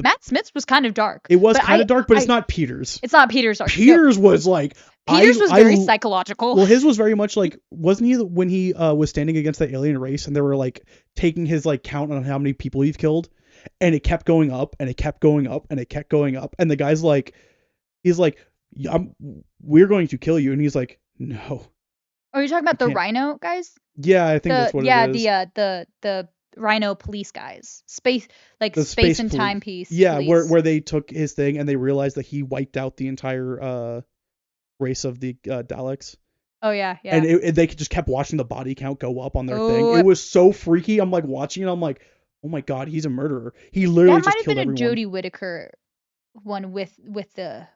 Matt Smith's was kind of dark. it was but kind of dark, but it's I- not Peter's. It's not Peter's dark. Peter's was like Peter's was very psychological. Well, his was very much like, wasn't he when he was standing against the alien race and they were like taking his like count on how many people he's killed, and it kept going up and it kept going up and it kept going up, and the guy's like, he's like, we're going to kill you, and he's like, no. Are you talking about the can't- Rhino guys? Yeah, I think that's what it is. The Rhino police guys. Space The space and police. timepiece. Yeah, police. where they took his thing and they realized that he wiped out the entire race of the Daleks. Oh yeah. And they just kept watching the body count go up on their Oh, thing. It was so freaky. I'm like watching it. I'm like, oh my god, he's a murderer. He literally That might just have killed been everyone. a Jodie Whittaker one with the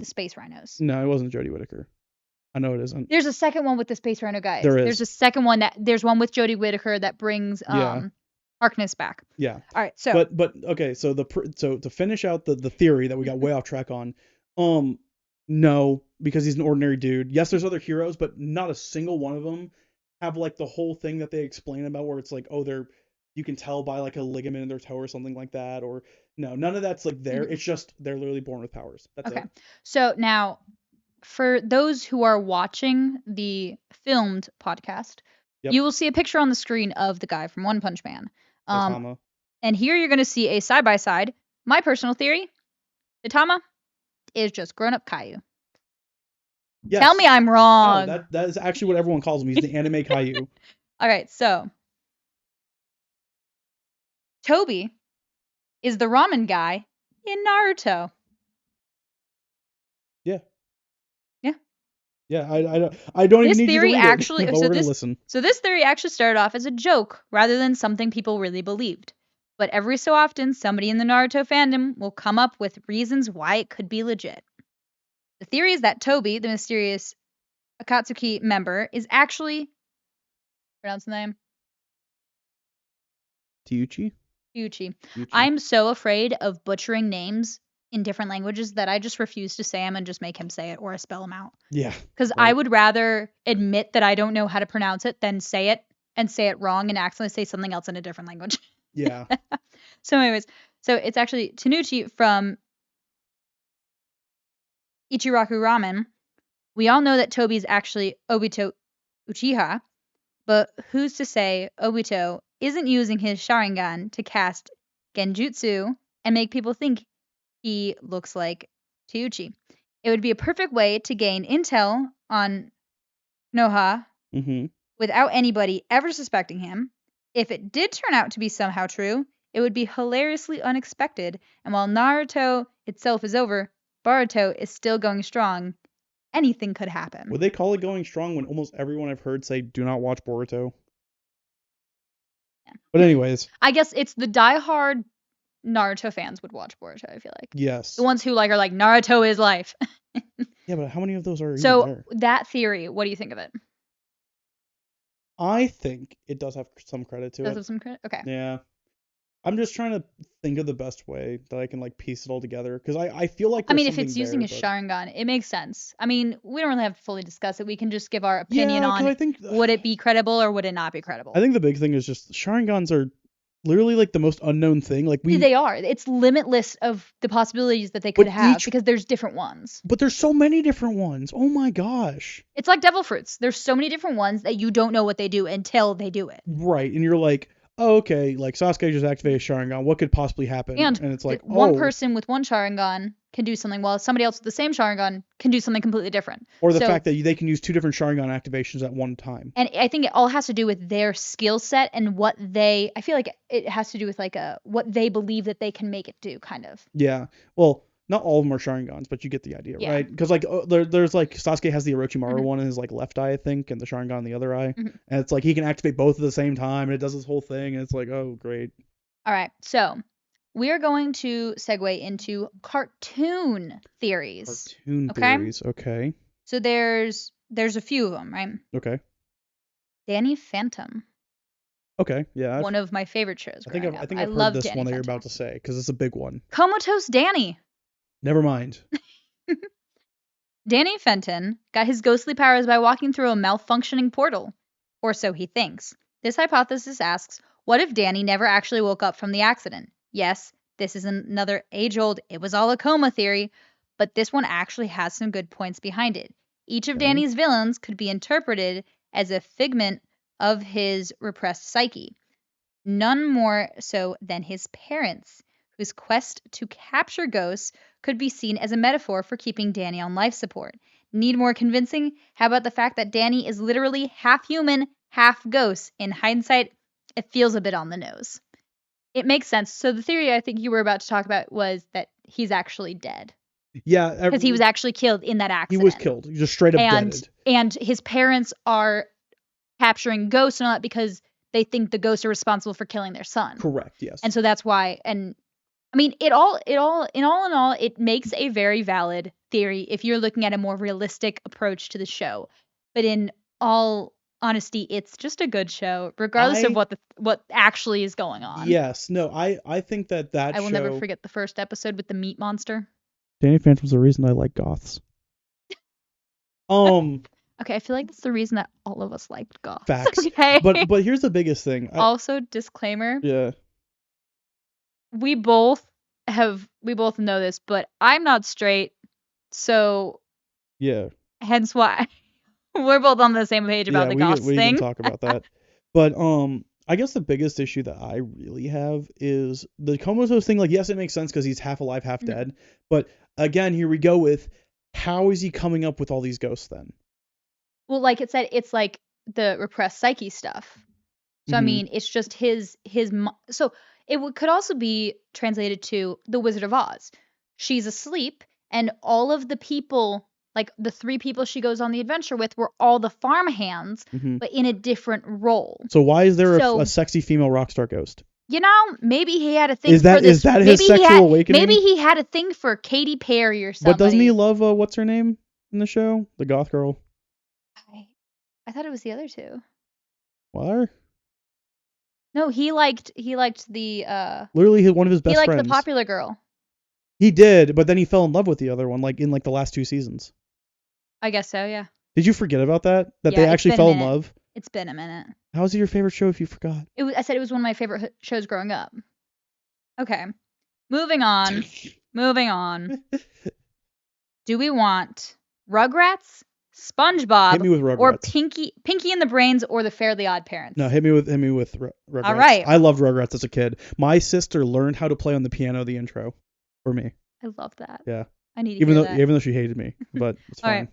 space rhinos. No, it wasn't Jodie Whittaker. I know it isn't. There's a second one with the space rhino guys. There is. There's a second one there's one with Jodie Whittaker that brings Yeah. Harkness back. Yeah. All right, so But okay, so so to finish out the theory that we got way off track on, no, because he's an ordinary dude. Yes, there's other heroes, but not a single one of them have like the whole thing that they explain about where it's like, oh, you can tell by like a ligament in their toe or something like that, or no, none of that's like there. Mhm. It's just they're literally born with powers. That's okay. it. So now, for those who are watching the filmed podcast, Yep. you will see a picture on the screen of the guy from One Punch Man. Otama. And here you're going to see a side by side. My personal theory: Itama is just grown up Caillou. Yes. Tell me I'm No, wrong. that is actually what everyone calls him. He's the anime Caillou. All right, so Toby is the ramen guy in Naruto. Yeah, I don't This even need you to theory read actually- it, but so we're gonna this- listen. So this theory actually started off as a joke rather than something people really believed. But every so often, somebody in the Naruto fandom will come up with reasons why it could be legit. The theory is that Toby, the mysterious Akatsuki member, is actually pronounce the name Teuchi? Yuchi. Yuchi. I'm so afraid of butchering names in different languages that I just refuse to say them and just make him say it or I spell them out. Yeah. Because Right. I would rather admit that I don't know how to pronounce it than say it and say it wrong and accidentally say something else in a different language. Yeah. So anyways, so it's actually Tanuchi from Ichiraku Ramen. We all know that Toby's actually Obito Uchiha, but who's to say Obito isn't using his Sharingan to cast Genjutsu and make people think he looks like Teuchi? It would be a perfect way to gain intel on Noha Mm-hmm. without anybody ever suspecting him. If it did turn out to be somehow true, it would be hilariously unexpected, and while Naruto itself is over, Boruto is still going strong. Anything could happen. Would they call it going strong when almost everyone I've heard say do not watch Boruto? Yeah. But anyways, I guess it's the diehard Naruto fans would watch Boruto, I feel like. yes. The ones who are like Naruto is life. Yeah, but how many of those are even So there? that theory, what do you think of it? I think it does have some credit to Does it. have some credit? Okay. Yeah. I'm just trying to think of the best way that I can like piece it all together because I feel like I there's mean, if something it's using there, a but... Sharingan, it makes sense. I mean, we don't really have to fully discuss it. We can just give our opinion Yeah, because on I think would it be credible or would it not be credible. I think the big thing is just Sharingans are literally like the most unknown thing. Like They are. It's limitless of the possibilities that they could But have each- because there's different ones. but there's so many different ones. Oh my gosh. It's like devil fruits. There's so many different ones that you don't know what they do until they do it. Right, and you're like, oh, okay, like Sasuke just activated Sharingan. What could possibly happen? And it's like, one oh, person with one Sharingan can do something while somebody else with the same Sharingan can do something completely different. or the fact that they can use 2 different Sharingan activations at one time. And I think it all has to do with their skill set and what I feel like it has to do with like what they believe that they can make it do, kind of. Yeah. Well, not all of them are Sharingans, but you get the idea, Yeah. right? Because like there's like Sasuke has the Orochimaru one in his like left eye, I think, and the Sharingan in the other eye, and it's like he can activate both at the same time, and it does this whole thing, and it's like, oh, great. All right, so we are going to segue into cartoon theories. Theories, okay. So there's a few of them, right? Okay. Danny Phantom. Okay, yeah. One of my favorite shows. I think I've heard love this Danny one that you're Phantom. about to say because it's a big one. Comatose Danny. Never mind. Danny Fenton got his ghostly powers by walking through a malfunctioning portal, or so he thinks. This hypothesis asks, what if Danny never actually woke up from the accident? Yes, this is another age-old it was all a coma theory, but this one actually has some good points behind it. Each of Danny's villains could be interpreted as a figment of his repressed psyche, none more so than his parents, whose quest to capture ghosts could be seen as a metaphor for keeping Danny on life support. Need more convincing? How about the fact that Danny is literally half human, half ghost? In hindsight, it feels a bit on the nose. It makes sense. So the theory I think you were about to talk about was that he's actually dead. Yeah. Because he was actually killed in that accident. He was killed. He just straight up dead. And his parents are capturing ghosts and all that because they think the ghosts are responsible for killing their son. Correct, yes. And so that's why, and I mean, in all in all, it makes a very valid theory if you're looking at a more realistic approach to the show. But in all honesty, it's just a good show, regardless of what actually is going on. Yes, no, I think that I will never forget the first episode with the meat monster. Danny Phantom's the reason I like goths. Okay, I feel like that's the reason that all of us liked goths. Facts. Okay. But here's the biggest thing. Also, disclaimer. Yeah. We both know this, but I'm not straight, so yeah. Hence why we're both on the same page about the goths thing. We can talk about that. But I guess the biggest issue that I really have is the comatose thing. Like, yes, it makes sense because he's half alive, half dead. But again, here we go with how is he coming up with all these ghosts then? Well, like it said, it's like the repressed psyche stuff. So I mean, it's just his. So it could also be translated to the Wizard of Oz. She's asleep, and all of the people, like the 3 people she goes on the adventure with, were all the farmhands, but in a different role. So why is there a sexy female rock star ghost? You know, maybe he had a thing for this. Is that his sexual awakening? Maybe he had a thing for Katy Perry or something. But doesn't he love what's her name in the show? The goth girl. I thought it was the other 2. What? No, he liked the literally one of his best friends. He liked the popular girl. He did, but then he fell in love with the other one, like in like the last 2 seasons. I guess so, yeah. Did you forget about that? That they actually fell in love? It's been a minute. How is it your favorite show if you forgot? I said it was one of my favorite shows growing up. Okay. Moving on. Moving on. Do we want Rugrats, SpongeBob, hit me with Rugrats. or Pinky and the Brains, or the Fairly Odd Parents? No, hit me with Rugrats. All right. I loved Rugrats as a kid. My sister learned how to play on the piano the intro for me. I love that. Yeah. I need to hear that. Even though she hated me, but it's fine. All right.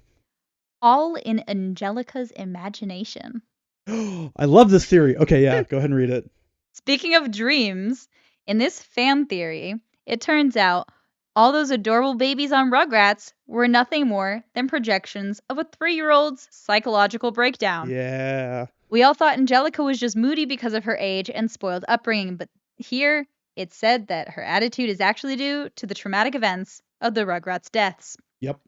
All in Angelica's imagination. I love this theory. Okay, yeah, go ahead and read it. Speaking of dreams, in this fan theory, it turns out all those adorable babies on Rugrats were nothing more than projections of a 3-year-old's psychological breakdown. Yeah. We all thought Angelica was just moody because of her age and spoiled upbringing, but here it's said that her attitude is actually due to the traumatic events of the Rugrats' deaths. Yep.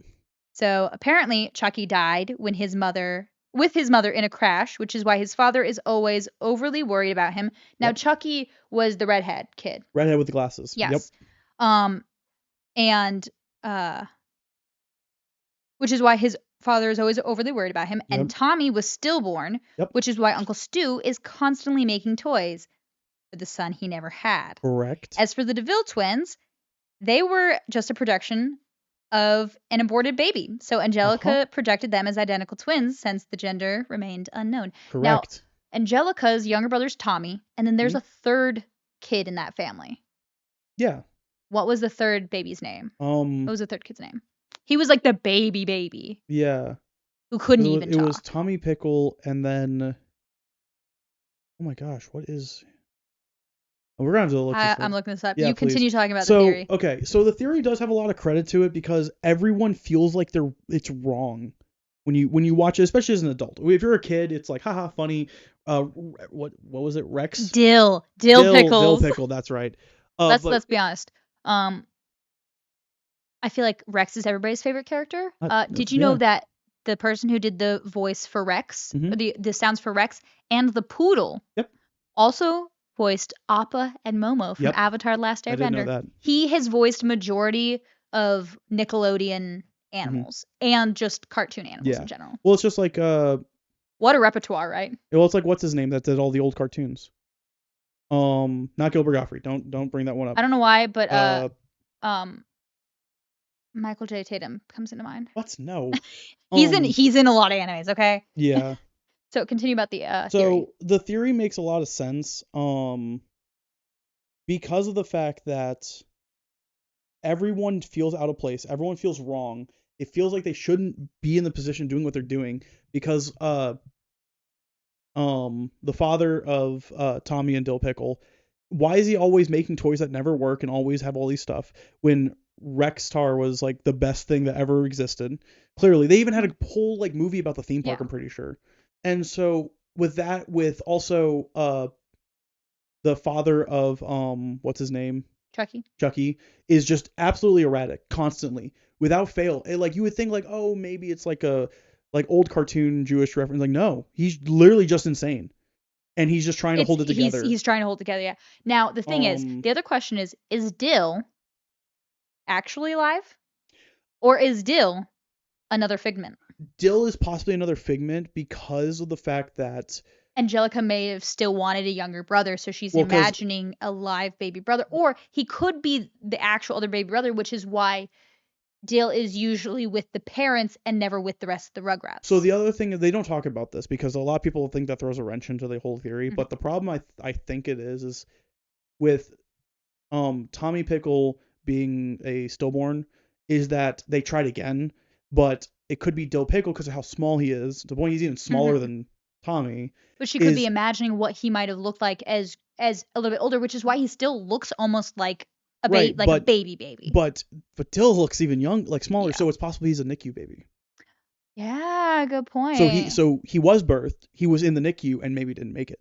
So apparently Chucky died when his mother with his mother in a crash, which is why his father is always overly worried about him. Now, Yep. Chucky was the redhead kid. Redhead with the glasses. Yep. Yes. And which is why his father is always overly worried about him. Yep. And Tommy was stillborn, Yep. which is why Uncle Stu is constantly making toys for the son he never had. Correct. As for the DeVille twins, they were just a production of an aborted baby. So Angelica projected them as identical twins since the gender remained unknown. Correct. Now, Angelica's younger brother's Tommy, and then there's a third kid in that family. Yeah. What was the third baby's name? What was the third kid's name? He was like the baby. Yeah. Who couldn't even talk. It was Tommy Pickle, and then, oh my gosh, what is? Oh, we're gonna have to look this up. I'm looking this up. Yeah, you please. continue talking about the theory. Okay, so the theory does have a lot of credit to it because everyone feels like it's wrong when you watch it, especially as an adult. If you're a kid, it's like haha funny. What was it? Rex? Dill pickles. Dill pickle. That's right. Let's be honest. I feel like Rex is everybody's favorite character. Did you know that the person who did the voice for Rex, or the sounds for Rex, and the poodle, also voiced Appa and Momo from Avatar: The Last Airbender. I didn't know that. He has voiced majority of Nickelodeon animals and just cartoon animals in general. Well, it's just like what a repertoire, right? Well, it's like what's his name that did all the old cartoons. Not Gilbert Gottfried. Don't bring that one up. I don't know why, but Michael J. Tatum comes into mind. What? No. He's in a lot of animes, okay? Yeah. So continue about the theory. So the theory makes a lot of sense because of the fact that everyone feels out of place. Everyone feels wrong. It feels like they shouldn't be in the position doing what they're doing because the father of Tommy and Dill Pickle, why is he always making toys that never work and always have all these stuff when Rexstar was like the best thing that ever existed? Clearly, they even had a whole like movie about the theme park, I'm pretty sure. And so with that, with also the father of what's his name? Chucky is just absolutely erratic constantly without fail. Like you would think like, oh, maybe it's like a old cartoon Jewish reference. Like no, he's literally just insane. And he's just trying to hold it together. He's trying to hold it together, yeah. Now, the thing is, the other question is Dill actually alive? Or is Dill another figment? Dill is possibly another figment because of the fact that Angelica may have still wanted a younger brother, so she's imagining a live baby brother. Or he could be the actual other baby brother, which is why Dill is usually with the parents and never with the rest of the Rugrats. So the other thing is they don't talk about this because a lot of people think that throws a wrench into the whole theory. But the problem I think it is with Tommy Pickle being a stillborn is that they tried again, but it could be Dill Pickle because of how small he is. The point he's even smaller than Tommy. But she could be imagining what he might have looked like as a little bit older, which is why he still looks almost like a baby. But Dill looks even young, like smaller, so it's possible he's a NICU baby. Yeah, good point. So he was birthed, he was in the NICU, and maybe didn't make it.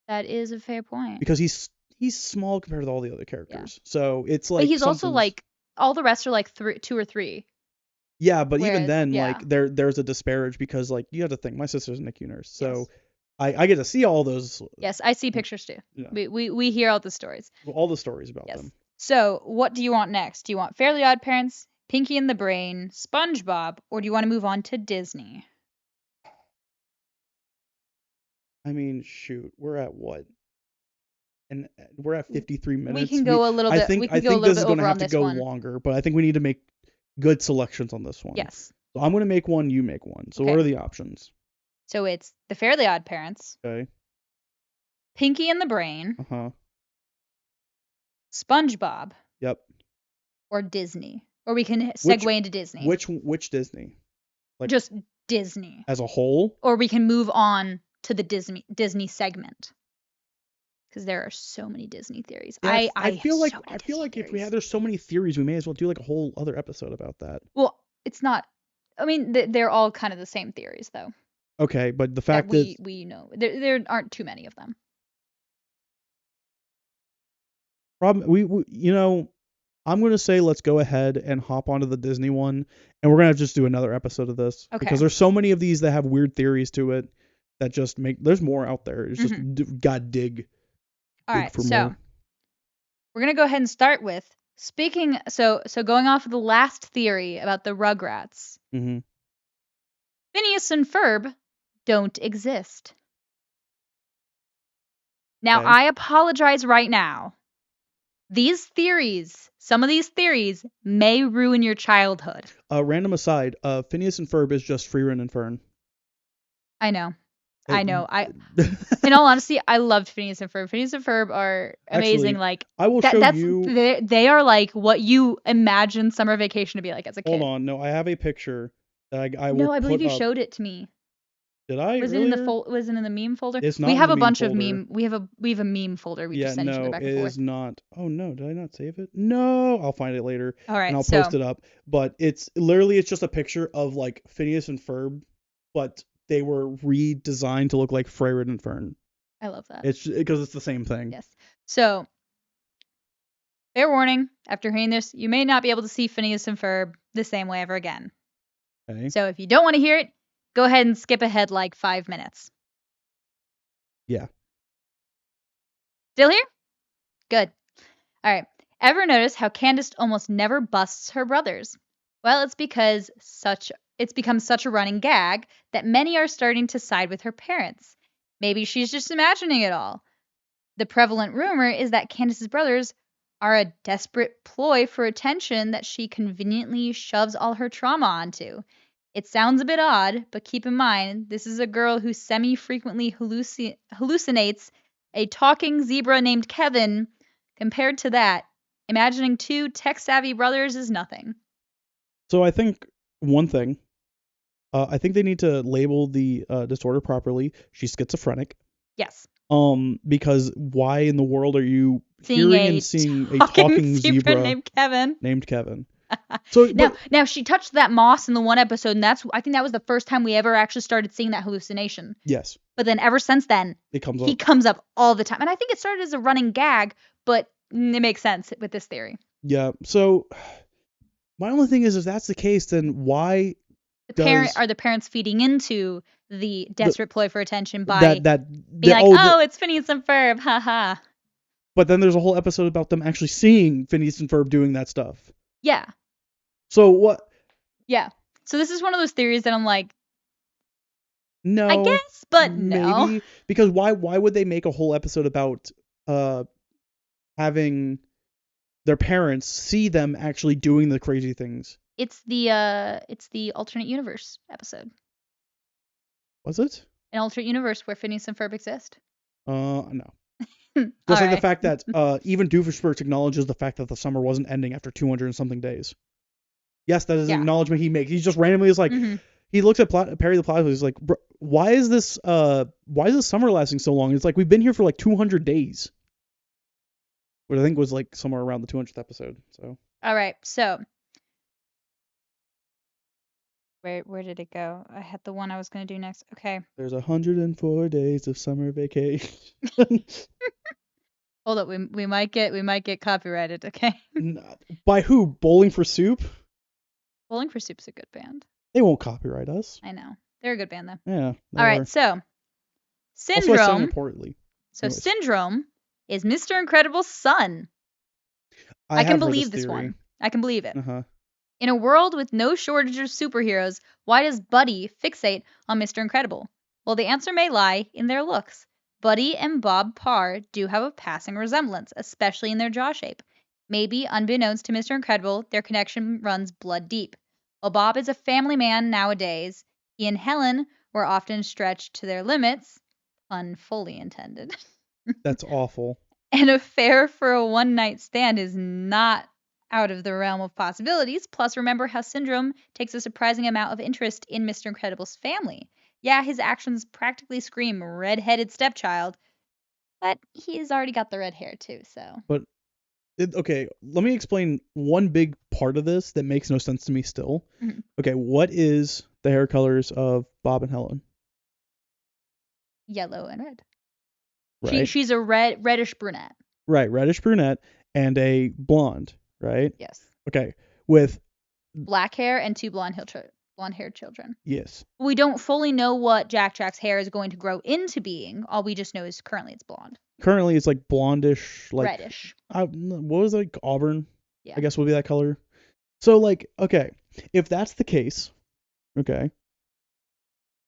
That is a fair point. Because he's small compared to all the other characters. Yeah. So it's like. But he's also like all the rest are like 2 or 3. Yeah, but even then, like there's a disparage because like you have to think my sister's a NICU nurse, so I get to see all those. Yes, I see pictures too. Yeah. We hear all the stories. All the stories about them. So what do you want next? Do you want Fairly Odd Parents, Pinky and the Brain, SpongeBob, or do you want to move on to Disney? I mean, shoot, we're at what? And we're at 53 minutes. We can go a little bit. I think this is going to have to go longer, but I think we need to make good selections on this one. Yes. So I'm going to make one, you make one. So what are the options? So it's the Fairly Odd Parents. Okay. Pinky and the Brain. Uh-huh. SpongeBob. Yep. Or Disney. Or we can segue into Disney. Which Disney? Like just Disney. As a whole? Or we can move on to the Disney segment. Because there are so many Disney theories. Yeah, I feel like if there's so many theories, we may as well do like a whole other episode about that. Well, it's not. I mean, they're all kind of the same theories, though. Okay, but the fact that we know there aren't too many of them. I'm going to say let's go ahead and hop onto the Disney one, and we're going to just do another episode of this. Okay. Because there's so many of these that have weird theories to it that just make, there's more out there. It's just, God dig. All dig right, for so more. we're going to go ahead and start with, so going off of the last theory about the Rugrats, Mm-hmm. Phineas and Ferb don't exist. Now, Okay. I apologize right now. Some of these theories may ruin your childhood. Random aside, Phineas and Ferb is just Freerin and Fern. I know. It- In all honesty, I loved Phineas and Ferb. Phineas and Ferb are amazing. Actually, Like I will show you. they are like what you imagine summer vacation to be like as a kid. Hold on. No, I have a picture that I will No, I believe put you up. showed it to me. Did I? Was earlier? it in the was it in the meme folder? It's not We in have the a meme bunch of folder. meme. We have a meme folder. We just send each other back it and is forth. not. Oh no, did I not save it? No, I'll find it later. All right, and I'll so post it up. But it's literally just a picture of like Phineas and Ferb, but they were redesigned to look like Freyrun and Fern. I love that. It's because it's the same thing. Yes. So, fair warning, after hearing this, you may not be able to see Phineas and Ferb the same way ever again. Okay. So, if you don't want to hear it, go ahead and skip ahead like 5 minutes. Yeah. Still here? Good. All right. Ever notice how Candace almost never busts her brothers? Well, it's because it's become such a running gag that many are starting to side with her parents. Maybe she's just imagining it all. The prevalent rumor is that Candace's brothers are a desperate ploy for attention that she conveniently shoves all her trauma onto. It sounds a bit odd, but keep in mind, this is a girl who semi-frequently hallucinates a talking zebra named Kevin. Compared to that, imagining two tech-savvy brothers is nothing. So I think one thing, I think they need to label the disorder properly. She's schizophrenic. Yes. Because why in the world are you Seeing a talking zebra named Kevin? So now she touched that moss in the one episode, and I think that was the first time we ever actually started seeing that hallucination. Yes. But then ever since then, he comes up all the time, and I think it started as a running gag, but it makes sense with this theory. Yeah. So my only thing is, if that's the case, then why are the parents feeding into the desperate ploy for attention by being it's Phineas and Ferb, haha. But then there's a whole episode about them actually seeing Phineas and Ferb doing that stuff. Yeah. So what? Yeah. So this is one of those theories that I'm like, no. I guess, but maybe. No. Because why would they make a whole episode about having their parents see them actually doing the crazy things? It's the alternate universe episode. Was it? An alternate universe where Phineas and Ferb exist. No. Just like the fact that even Doofenshmirtz acknowledges the fact that the summer wasn't ending after 200 and something days. Yes, that is an acknowledgement he makes. He's just randomly is like, he looks at Perry the Platypus. He's like, why is this summer lasting so long? It's like we've been here for like 200 days, which I think was like somewhere around the 200th episode. So. All right, so where did it go? I had the one I was going to do next. Okay. There's 104 days of summer vacation. Hold up, we might get copyrighted. Okay. By who? Bowling for Soup? Bowling for Soup's a good band. They won't copyright us. I know. They're a good band though. Yeah. All right, so Syndrome. Reportedly. So anyways. Syndrome is Mr. Incredible's son. I can believe this one. I can believe it. Uh-huh. In a world with no shortage of superheroes, why does Buddy fixate on Mr. Incredible? Well, the answer may lie in their looks. Buddy and Bob Parr do have a passing resemblance, especially in their jaw shape. Maybe, unbeknownst to Mr. Incredible, their connection runs blood deep. While Bob is a family man nowadays, he and Helen were often stretched to their limits, pun fully intended. That's awful. An affair for a one-night stand is not out of the realm of possibilities. Plus, remember how Syndrome takes a surprising amount of interest in Mr. Incredible's family. Yeah, his actions practically scream red-headed stepchild, but he's already got the red hair too, so. But, okay, let me explain one big part of this that makes no sense to me still. Mm-hmm. Okay, what is the hair colors of Bob and Helen? Yellow and red. Right. She's a reddish brunette. Right, reddish brunette and a blonde. right? Yes. Okay, with Black hair and 2 blonde-haired children. yes. We don't fully know what Jack's hair is going to grow into being. All we just know is currently it's blonde. Currently, it's like blondish, like Reddish. what was it, like auburn? Yeah. I guess would be that color. So like, okay, if that's the case, okay,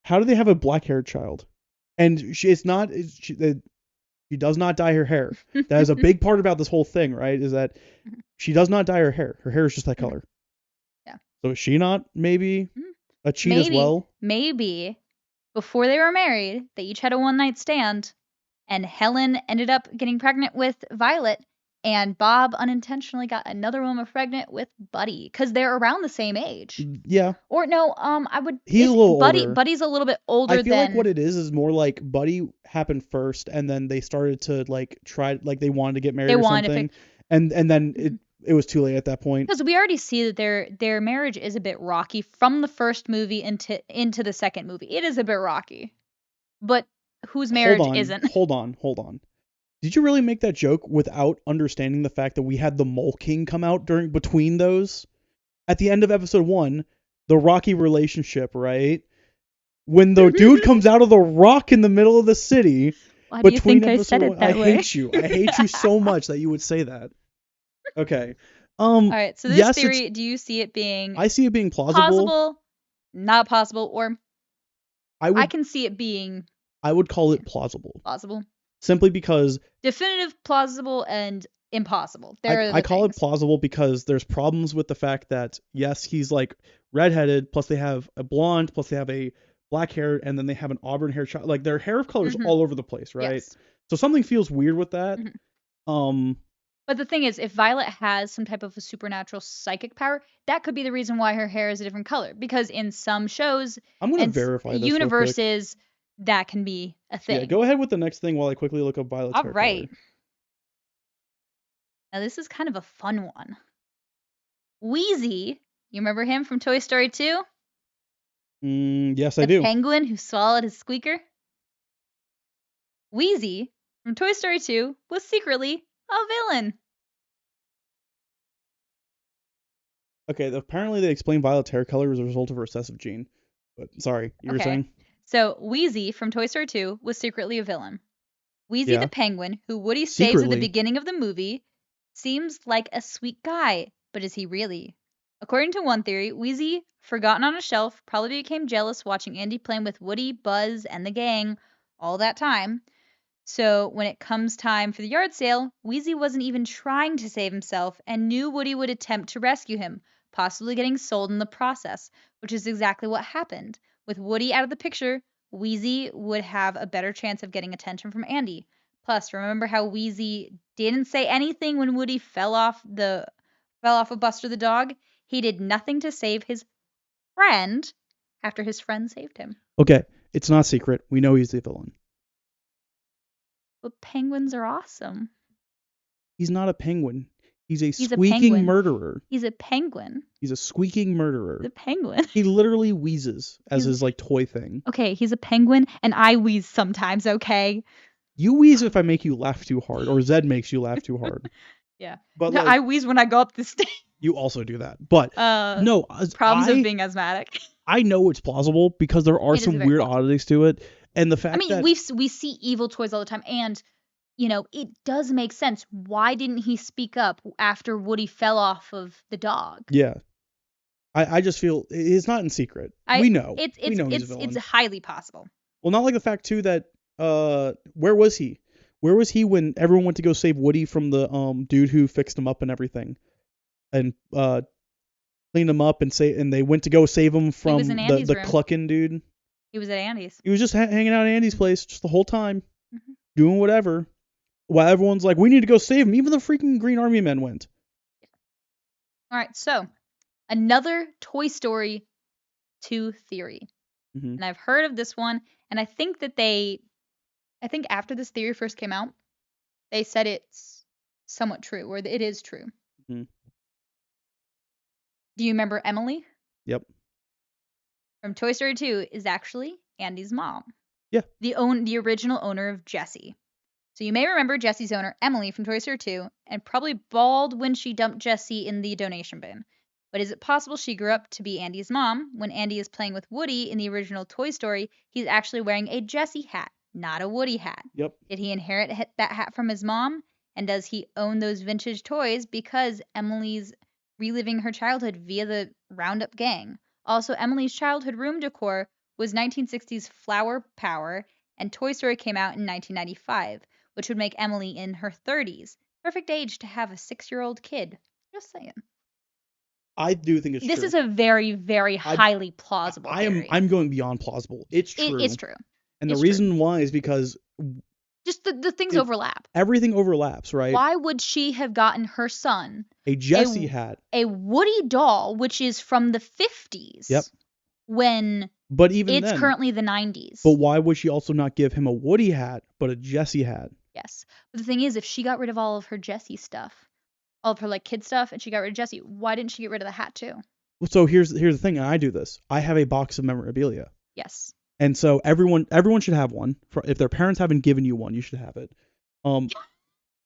how do they have a black-haired child? And she does not dye her hair. That is a big part about this whole thing, right? Is that she does not dye her hair. Her hair is just that color. Yeah. So is she not maybe a cheat as well? Maybe before they were married, they each had a one-night stand, and Helen ended up getting pregnant with Violet, and Bob unintentionally got another woman pregnant with Buddy, because they're around the same age. Yeah. Or no, He's a little older. Buddy's a little bit older I feel than. like what it is more like Buddy happened first, and then they started to like try, like they wanted to get married or something, and then it was too late at that point. Because we already see that their marriage is a bit rocky from the first movie into the second movie. It is a bit rocky, but whose marriage isn't? Hold on. Did you really make that joke without understanding the fact that we had the Mole King come out between those? At the end of episode 1, the rocky relationship, right? When the dude comes out of the rock in the middle of the city. Why do you think I said it that way? I hate you. I hate you so much that you would say that. Okay. All right. So this theory, do you see it being? I see it being plausible. Possible, not possible, or I can see it being. I would call it plausible. Plausible. Simply because definitive, plausible, and impossible. I call it plausible because there's problems with the fact that yes, he's like redheaded, plus they have a blonde, plus they have a black hair, and then they have an auburn hair child. Like their hair color is all over the place, right? Yes. So something feels weird with that. But the thing is, if Violet has some type of a supernatural psychic power, that could be the reason why her hair is a different color. Because in some shows, I'm gonna verify this universes, that can be a thing. Yeah, go ahead with the next thing while I quickly look up Violet's hair color. All right. Now this is kind of a fun one. Wheezy, you remember him from Toy Story 2? Yes, I do. The penguin who swallowed his squeaker? Wheezy, from Toy Story 2, was secretly a villain. Okay, apparently they explained Violet's hair color as a result of her recessive gene. But sorry, you were saying? So Wheezy from Toy Story 2 was secretly a villain. Wheezy the penguin, who Woody saves at the beginning of the movie, seems like a sweet guy, but is he really? According to one theory, Wheezy, forgotten on a shelf, probably became jealous watching Andy playing with Woody, Buzz, and the gang all that time. So when it comes time for the yard sale, Wheezy wasn't even trying to save himself and knew Woody would attempt to rescue him, possibly getting sold in the process, which is exactly what happened. With Woody out of the picture, Wheezy would have a better chance of getting attention from Andy. Plus, remember how Wheezy didn't say anything when Woody fell off of Buster the dog? He did nothing to save his friend after his friend saved him. Okay, it's not secret. We know he's the villain. But penguins are awesome. He's not a penguin. He's a squeaking murderer. He's a penguin. He's a squeaking murderer. The penguin. He literally wheezes as his like toy thing. Okay, he's a penguin, and I wheeze sometimes. Okay. You wheeze if I make you laugh too hard, or Zed makes you laugh too hard. Yeah. But no, like, I wheeze when I go up the stairs. You also do that, but no. Problems of being asthmatic. I know it's plausible because there are some weird oddities to it, and the fact that we see evil toys all the time, and it does make sense. Why didn't he speak up after Woody fell off of the dog? Yeah, I just feel it's not in secret. We know. He's a villain. It's highly possible. Well, not like the fact too that where was he? Where was he when everyone went to go save Woody from the dude who fixed him up and everything? And cleaned him up and they went to go save him from the Cluckin' dude. He was at Andy's. He was just hanging out at Andy's place just the whole time, doing whatever. While everyone's like, we need to go save him. Even the freaking Green Army men went. All right, so another Toy Story 2 theory. And I've heard of this one, and I think after this theory first came out, they said it's somewhat true, or it is true. Do you remember Emily? Yep. From Toy Story 2 is actually Andy's mom. Yeah. The original owner of Jessie. So you may remember Jessie's owner, Emily, from Toy Story 2, and probably bawled when she dumped Jessie in the donation bin. But is it possible she grew up to be Andy's mom? When Andy is playing with Woody in the original Toy Story, he's actually wearing a Jessie hat, not a Woody hat. Yep. Did he inherit that hat from his mom? And does he own those vintage toys because Emily's reliving her childhood via the Roundup gang? Also, Emily's childhood room decor was 1960s flower power, and Toy Story came out in 1995, which would make Emily in her 30s. Perfect age to have a 6-year-old kid. Just saying. I do think it's This true. is a very, very highly plausible theory. I'm going beyond plausible. It's true. It's true. And It's the reason why is because just the things overlap. Everything overlaps, right? Why would she have gotten her son a Jessie hat, a Woody doll, which is from the 50s? Yep. When but even it's then, currently the 90s. But why would she also not give him a Woody hat, but a Jessie hat? Yes. But the thing is, if she got rid of all of her Jessie stuff, all of her like kid stuff, and she got rid of Jessie, why didn't she get rid of the hat too? So here's the thing, and I do this. I have a box of memorabilia. Yes. And so everyone should have one. If their parents haven't given you one, you should have it.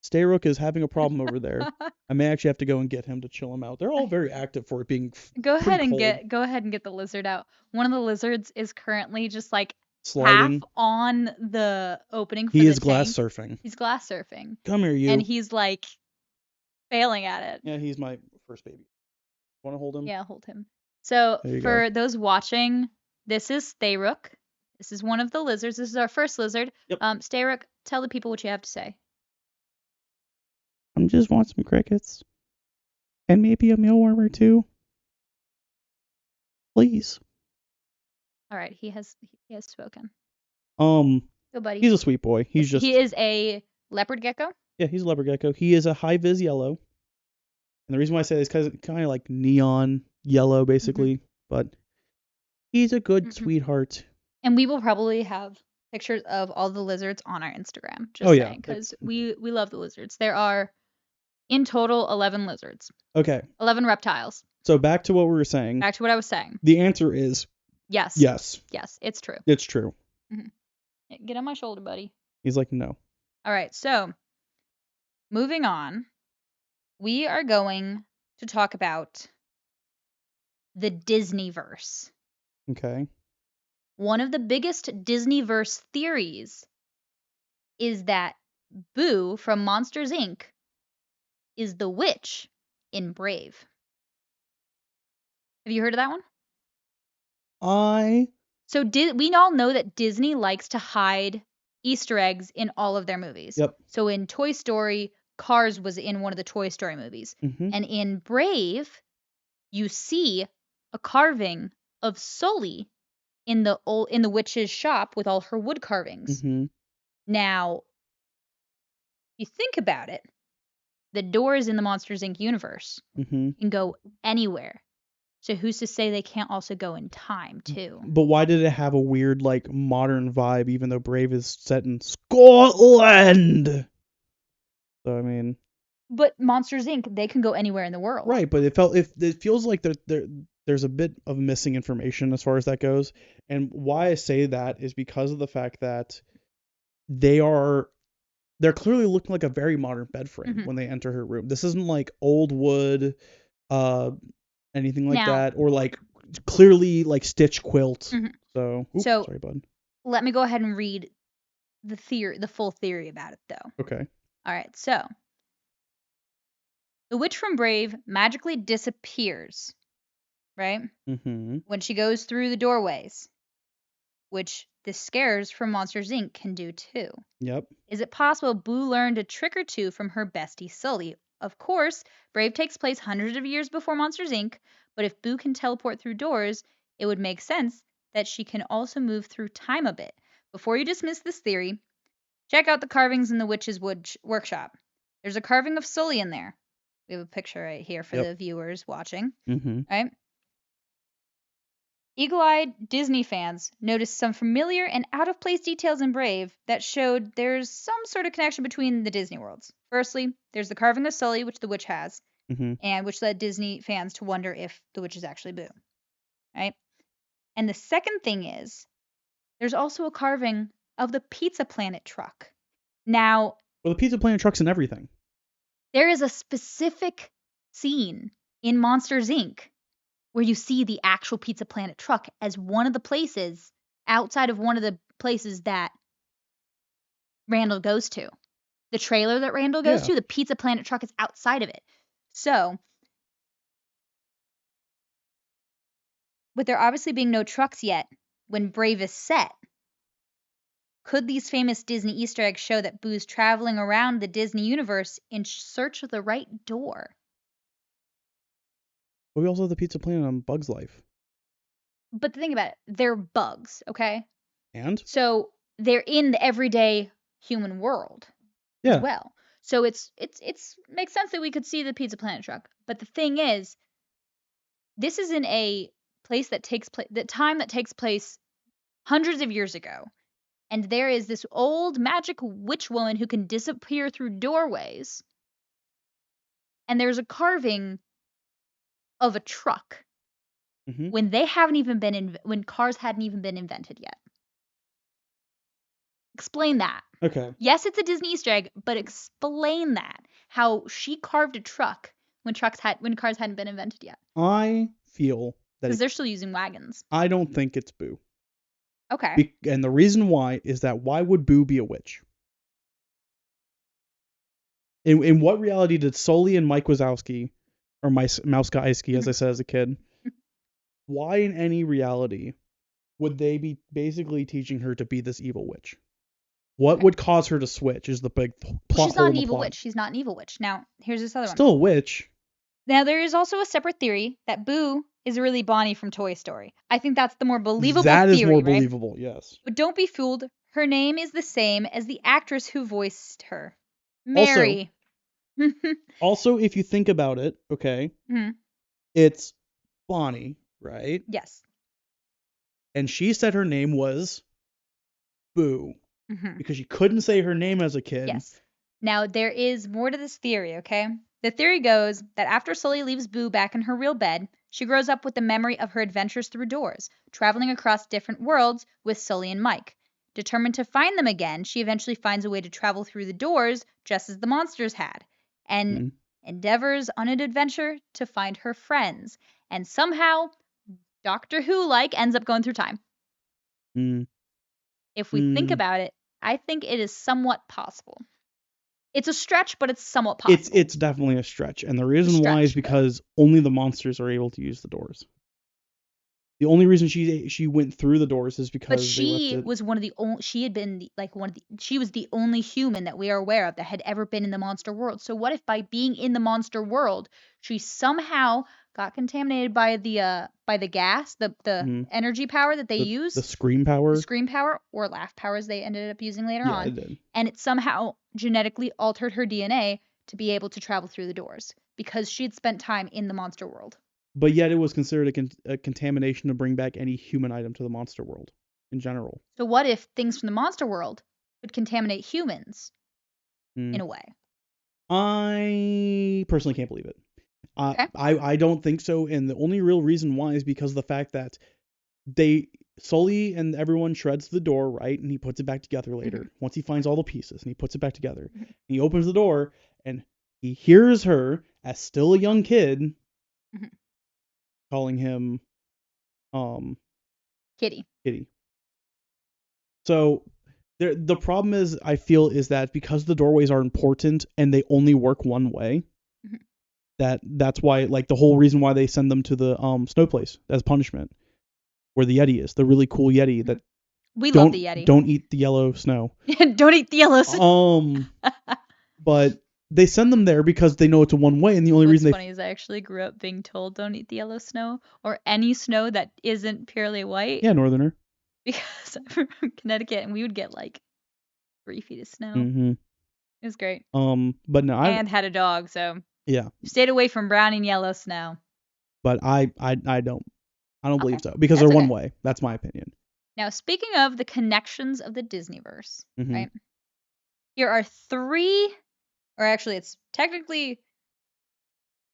Stayrook is having a problem over there. I may actually have to go and get him to chill him out. They're all very active for it being Go ahead and cold. go ahead and get the lizard out. One of the lizards is currently just like sliding half on the opening for he the is tank. glass surfing. He's glass surfing. Come here, you. And he's like failing at it. Yeah, he's my first baby. Want to hold him? Yeah, hold him. So for those watching, this is Stayrook. This is one of the lizards. This is our first lizard. Yep. Stayrook, tell the people what you have to say. I'm just want some crickets. And maybe a mealworm or two. Please. All right, he has spoken. Go buddy. He's a sweet boy. He is a leopard gecko. Yeah, he's a leopard gecko. He is a high vis yellow. And the reason why I say this is because it's kind of like neon yellow, basically. Mm-hmm. But he's a good sweetheart. And we will probably have pictures of all the lizards on our Instagram. Just saying, because we love the lizards. There are, in total, 11 lizards. Okay. 11 reptiles. So back to what we were saying. Back to what I was saying. The answer is yes. Yes. Yes, it's true. It's true. Mm-hmm. Get on my shoulder, buddy. He's like, no. All right, so moving on, we are going to talk about the Disneyverse. Okay. One of the biggest Disneyverse theories is that Boo from Monsters, Inc. is the witch in Brave. Have you heard of that one? So we all know that Disney likes to hide Easter eggs in all of their movies. Yep. So in Toy Story, Cars was in one of the Toy Story movies. Mm-hmm. And in Brave, you see a carving of Sully in the witch's shop with all her wood carvings. Mm-hmm. Now, if you think about it, the doors in the Monsters, Inc. universe can go anywhere. So who's to say they can't also go in time, too? But why did it have a weird, like, modern vibe, even though Brave is set in Scotland? So, I mean... But Monsters, Inc., they can go anywhere in the world. Right, but it feels like there's a bit of missing information as far as that goes. And why I say that is because of the fact that they're clearly looking like a very modern bed frame when they enter her room. This isn't like old wood, anything like that, or like clearly like stitch quilt. So sorry, bud. Let me go ahead and read the full theory about it, though. Okay. All right. So the witch from Brave magically disappears, right? Mm-hmm. When she goes through the doorways, which the scares from Monsters, Inc. can do too. Yep. Is it possible Boo learned a trick or two from her bestie Sully? Of course, Brave takes place hundreds of years before Monsters, Inc., but if Boo can teleport through doors, it would make sense that she can also move through time a bit. Before you dismiss this theory, check out the carvings in the witch's workshop. There's a carving of Sully in there. We have a picture right here for the viewers watching. Mm-hmm. Right? Eagle-eyed Disney fans noticed some familiar and out-of-place details in Brave that showed there's some sort of connection between the Disney worlds. Firstly, there's the carving of Sully, which the witch has, and which led Disney fans to wonder if the witch is actually Boo. Right? And the second thing is, there's also a carving of the Pizza Planet truck. Now, Well, the Pizza Planet truck's in everything. There is a specific scene in Monsters, Inc. where you see the actual Pizza Planet truck as one of the places outside of one of the places that Randall goes to. The trailer that Randall goes Yeah. to, the Pizza Planet truck is outside of it. So, with there obviously being no trucks yet, when Brave is set, could these famous Disney Easter eggs show that Boo's traveling around the Disney universe in search of the right door? But we also have the Pizza Planet on Bug's Life. But the thing about it, they're bugs, okay? And? So they're in the everyday human world Yeah. as well. So it's makes sense that we could see the Pizza Planet truck. But the thing is, this is in a place that takes place, the time that takes place hundreds of years ago. And there is this old magic witch woman who can disappear through doorways. And there's a carving of a truck Mm-hmm. when they haven't even been when cars hadn't even been invented yet. Explain that. Okay. Yes, it's a Disney Easter egg, but explain that. How she carved a truck when cars hadn't been invented yet. I feel that Because they're still using wagons. I don't think it's Boo. Okay. And the reason why is that why would Boo be a witch? In what reality did Sully and Mike Wazowski, or Mauska Iski, as I said as a kid, why in any reality would they be basically teaching her to be this evil witch? What would cause her to switch is the big plot Well, she's hole not in an the evil plot. witch. She's not an evil witch. Now, here's this other one. Still a witch. Now, there is also a separate theory that Boo is really Bonnie from Toy Story. I think that's the more believable That theory, is more right? believable, yes. But don't be fooled. Her name is the same as the actress who voiced her. Mary. Also, if you think about it, okay, Mhm. it's Bonnie, right? Yes. And she said her name was Boo Mhm. because she couldn't say her name as a kid. Yes. Now, there is more to this theory, okay? The theory goes that after Sully leaves Boo back in her real bed, she grows up with the memory of her adventures through doors, traveling across different worlds with Sully and Mike. Determined to find them again, she eventually finds a way to travel through the doors just as the monsters had, and endeavors on an adventure to find her friends. And somehow, Doctor Who-like, ends up going through time. Mm. If we think about it, I think it is somewhat possible. It's a stretch, but it's somewhat possible. It's definitely a stretch, and the reason why is because only the monsters are able to use the doors. The only reason she went through the doors is because she was one of the only. She had been she was the only human that we are aware of that had ever been in the monster world. So what if by being in the monster world, she somehow got contaminated by the gas, the energy power that they use, the scream power, or laugh powers they ended up using later yeah, on, it did. and it somehow genetically altered her DNA to be able to travel through the doors because she'd spent time in the monster world. But yet it was considered a contamination to bring back any human item to the monster world in general. So what if things from the monster world would contaminate humans in a way? I personally can't believe it. Okay. I don't think so, and the only real reason why is because of the fact that Sully and everyone shreds the door, right? And he puts it back together later. Once he finds all the pieces and he puts it back together. And he opens the door and he hears her as still a young kid calling him Kitty. So the problem is, I feel, is that because the doorways are important and they only work one way, that's why, like, the whole reason why they send them to the snow place as punishment, where the Yeti is, the really cool Yeti that love the Yeti. Don't eat the yellow snow. Don't eat the yellow snow. But they send them there because they know it's a one way, and the only reason What's funny is I actually grew up being told don't eat the yellow snow or any snow that isn't purely white. Yeah, northerner. Because I'm from Connecticut and we would get like 3 feet of snow. It was great. But no, and had a dog, so yeah, stayed away from brown and yellow snow. But I don't believe so because they're one way. That's my opinion. Now, speaking of the connections of the Disneyverse, right? Here are 3, or actually it's technically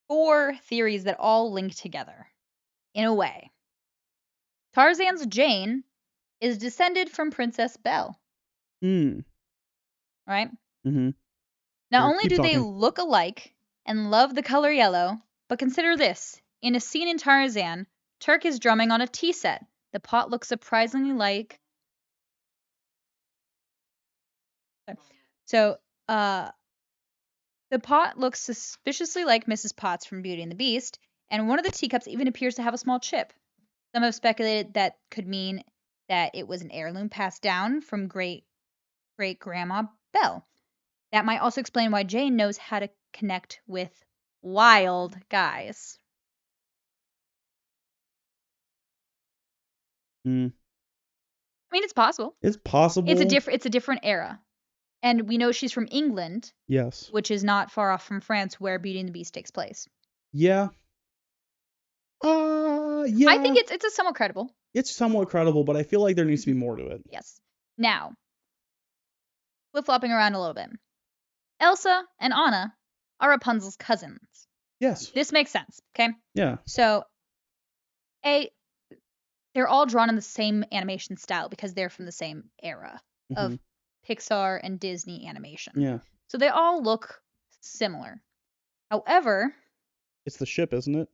4 theories that all link together in a way. Tarzan's Jane is descended from Princess Belle. Right? Not Here, only keep do they talking. look alike and love the color yellow, but consider this. In a scene in Tarzan, Turk is drumming on a tea set. The pot looks surprisingly like... So, the pot looks suspiciously like Mrs. Potts from Beauty and the Beast, and one of the teacups even appears to have a small chip. Some have speculated that could mean that it was an heirloom passed down from great-grandma Belle. That might also explain why Jane knows how to connect with wild guys. Mm. I mean, it's possible. It's possible. It's a different era. And we know she's from England, Yes. which is not far off from France where Beauty and the Beast takes place. Yeah. Yeah. I think it's somewhat credible. It's somewhat credible, but I feel like there needs to be more to it. Yes. Now, flip-flopping around a little bit. Elsa and Anna are Rapunzel's cousins. Yes. This makes sense, okay? Yeah. So, they're all drawn in the same animation style because they're from the same era of Pixar and Disney animation. Yeah. So they all look similar. However, it's the ship, isn't it?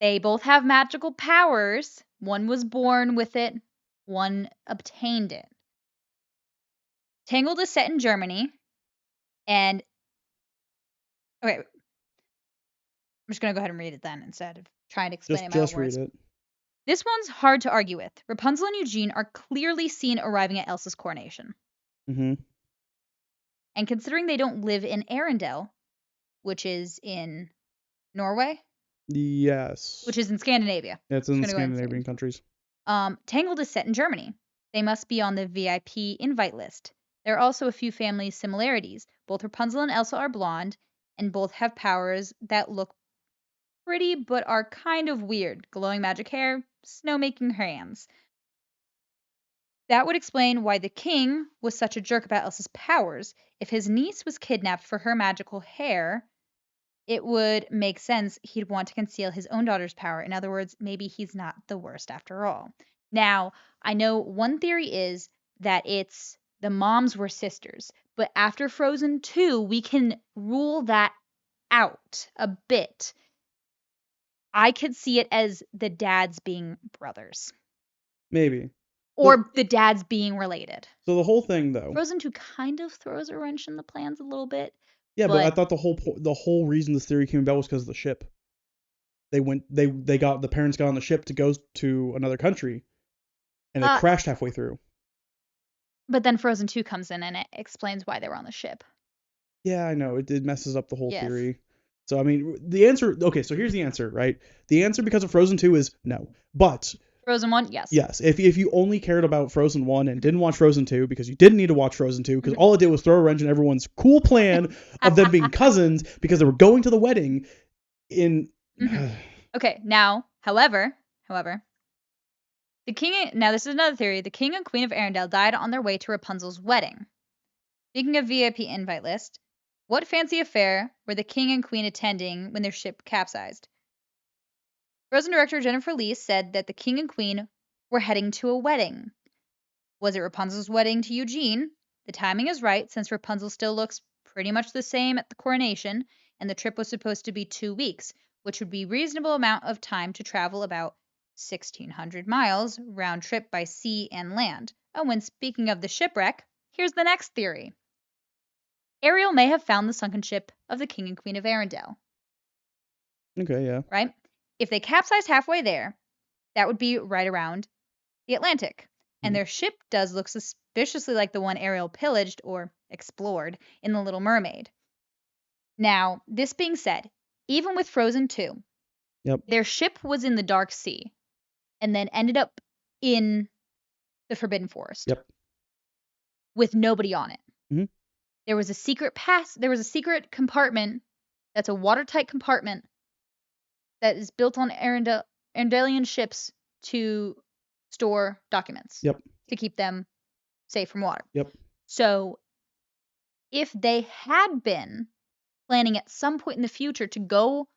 They both have magical powers. One was born with it, one obtained it. Tangled is set in Germany, and okay, I'm just gonna go ahead and read it then instead of trying to explain it in my own words. Read it. This one's hard to argue with. Rapunzel and Eugene are clearly seen arriving at Elsa's coronation. Mm-hmm. And considering they don't live in Arendelle, which is in Norway, Yes. which is in Scandinavia. Yeah, it's in the Scandinavian countries. Tangled is set in Germany. They must be on the VIP invite list. There are also a few family similarities. Both Rapunzel and Elsa are blonde, and both have powers that look pretty but are kind of weird. Glowing magic hair, snowmaking hands. That would explain why the king was such a jerk about Elsa's powers. If his niece was kidnapped for her magical hair, it would make sense he'd want to conceal his own daughter's power. In other words, maybe he's not the worst after all. Now, I know one theory is that it's the moms were sisters, but after Frozen 2, we can rule that out a bit. I could see it as the dads being brothers. Maybe. Or the dads being related. So the whole thing, though. Frozen 2 kind of throws a wrench in the plans a little bit. Yeah, but I thought the whole reason this theory came about was because of the ship. The parents got on the ship to go to another country, and it crashed halfway through. But then Frozen 2 comes in and it explains why they were on the ship. Yeah, I know. It messes up the whole theory. So, I mean, the answer... Okay, so here's the answer, right? The answer because of Frozen 2 is no. But... Frozen 1, yes. Yes. If you only cared about Frozen 1 and didn't watch Frozen 2 because you didn't need to watch Frozen 2 because all it did was throw a wrench in everyone's cool plan of them being cousins because they were going to the wedding in... Okay, now, however, the king... Now, this is another theory. The king and queen of Arendelle died on their way to Rapunzel's wedding. Speaking of VIP invite list, what fancy affair were the king and queen attending when their ship capsized? Frozen director Jennifer Lee said that the king and queen were heading to a wedding. Was it Rapunzel's wedding to Eugene? The timing is right since Rapunzel still looks pretty much the same at the coronation, and the trip was supposed to be 2 weeks, which would be a reasonable amount of time to travel about 1,600 miles round trip by sea and land. Oh, and speaking of the shipwreck, here's the next theory. Ariel may have found the sunken ship of the king and queen of Arendelle. Okay, yeah. Right? If they capsized halfway there, that would be right around the Atlantic. And their ship does look suspiciously like the one Ariel pillaged or explored in The Little Mermaid. Now, this being said, even with Frozen 2, their ship was in the Dark Sea and then ended up in the Forbidden Forest with nobody on it. Mm-hmm. There was a secret compartment that's a watertight compartment that is built on Arendellian ships to store documents to keep them safe from water. So if they had been planning at some point in the future to go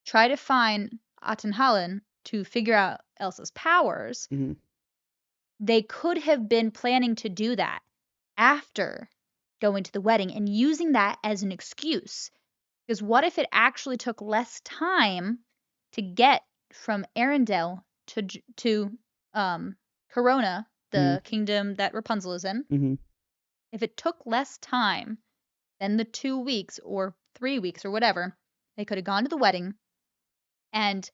try to find Atenhallen to figure out Elsa's powers, they could have been planning to do that after going to the wedding and using that as an excuse. Because what if it actually took less time to get from Arendelle to Corona, the kingdom that Rapunzel is in? Mm-hmm. If it took less time than the 2 weeks or 3 weeks or whatever, they could have gone to the wedding and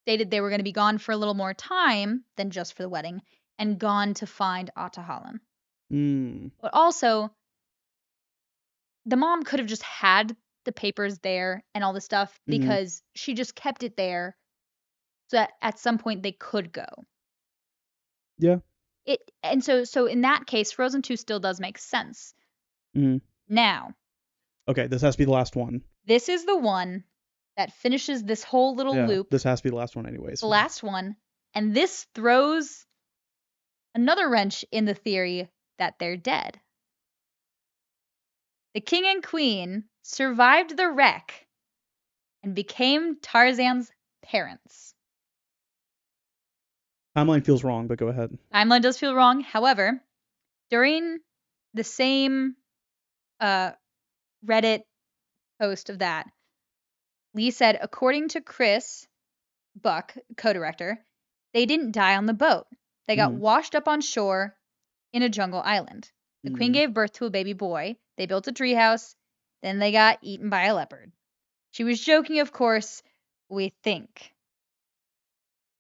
stated they were going to be gone for a little more time than just for the wedding and gone to find Atahalan. But also, the mom could have just had the papers there and all the stuff because she just kept it there so that at some point they could go. Yeah. So in that case, Frozen 2 still does make sense. Now. Okay, this has to be the last one. This is the one that finishes this whole little loop. This has to be the last one anyways. The last one. And this throws another wrench in the theory that they're dead. The king and queen survived the wreck and became Tarzan's parents. Timeline feels wrong, but go ahead. Timeline does feel wrong. However, during the same Reddit post of that, Lee said, according to Chris Buck, co-director, they didn't die on the boat. They got washed up on shore in a jungle island. The queen gave birth to a baby boy. They built a treehouse. Then they got eaten by a leopard. She was joking, of course, we think.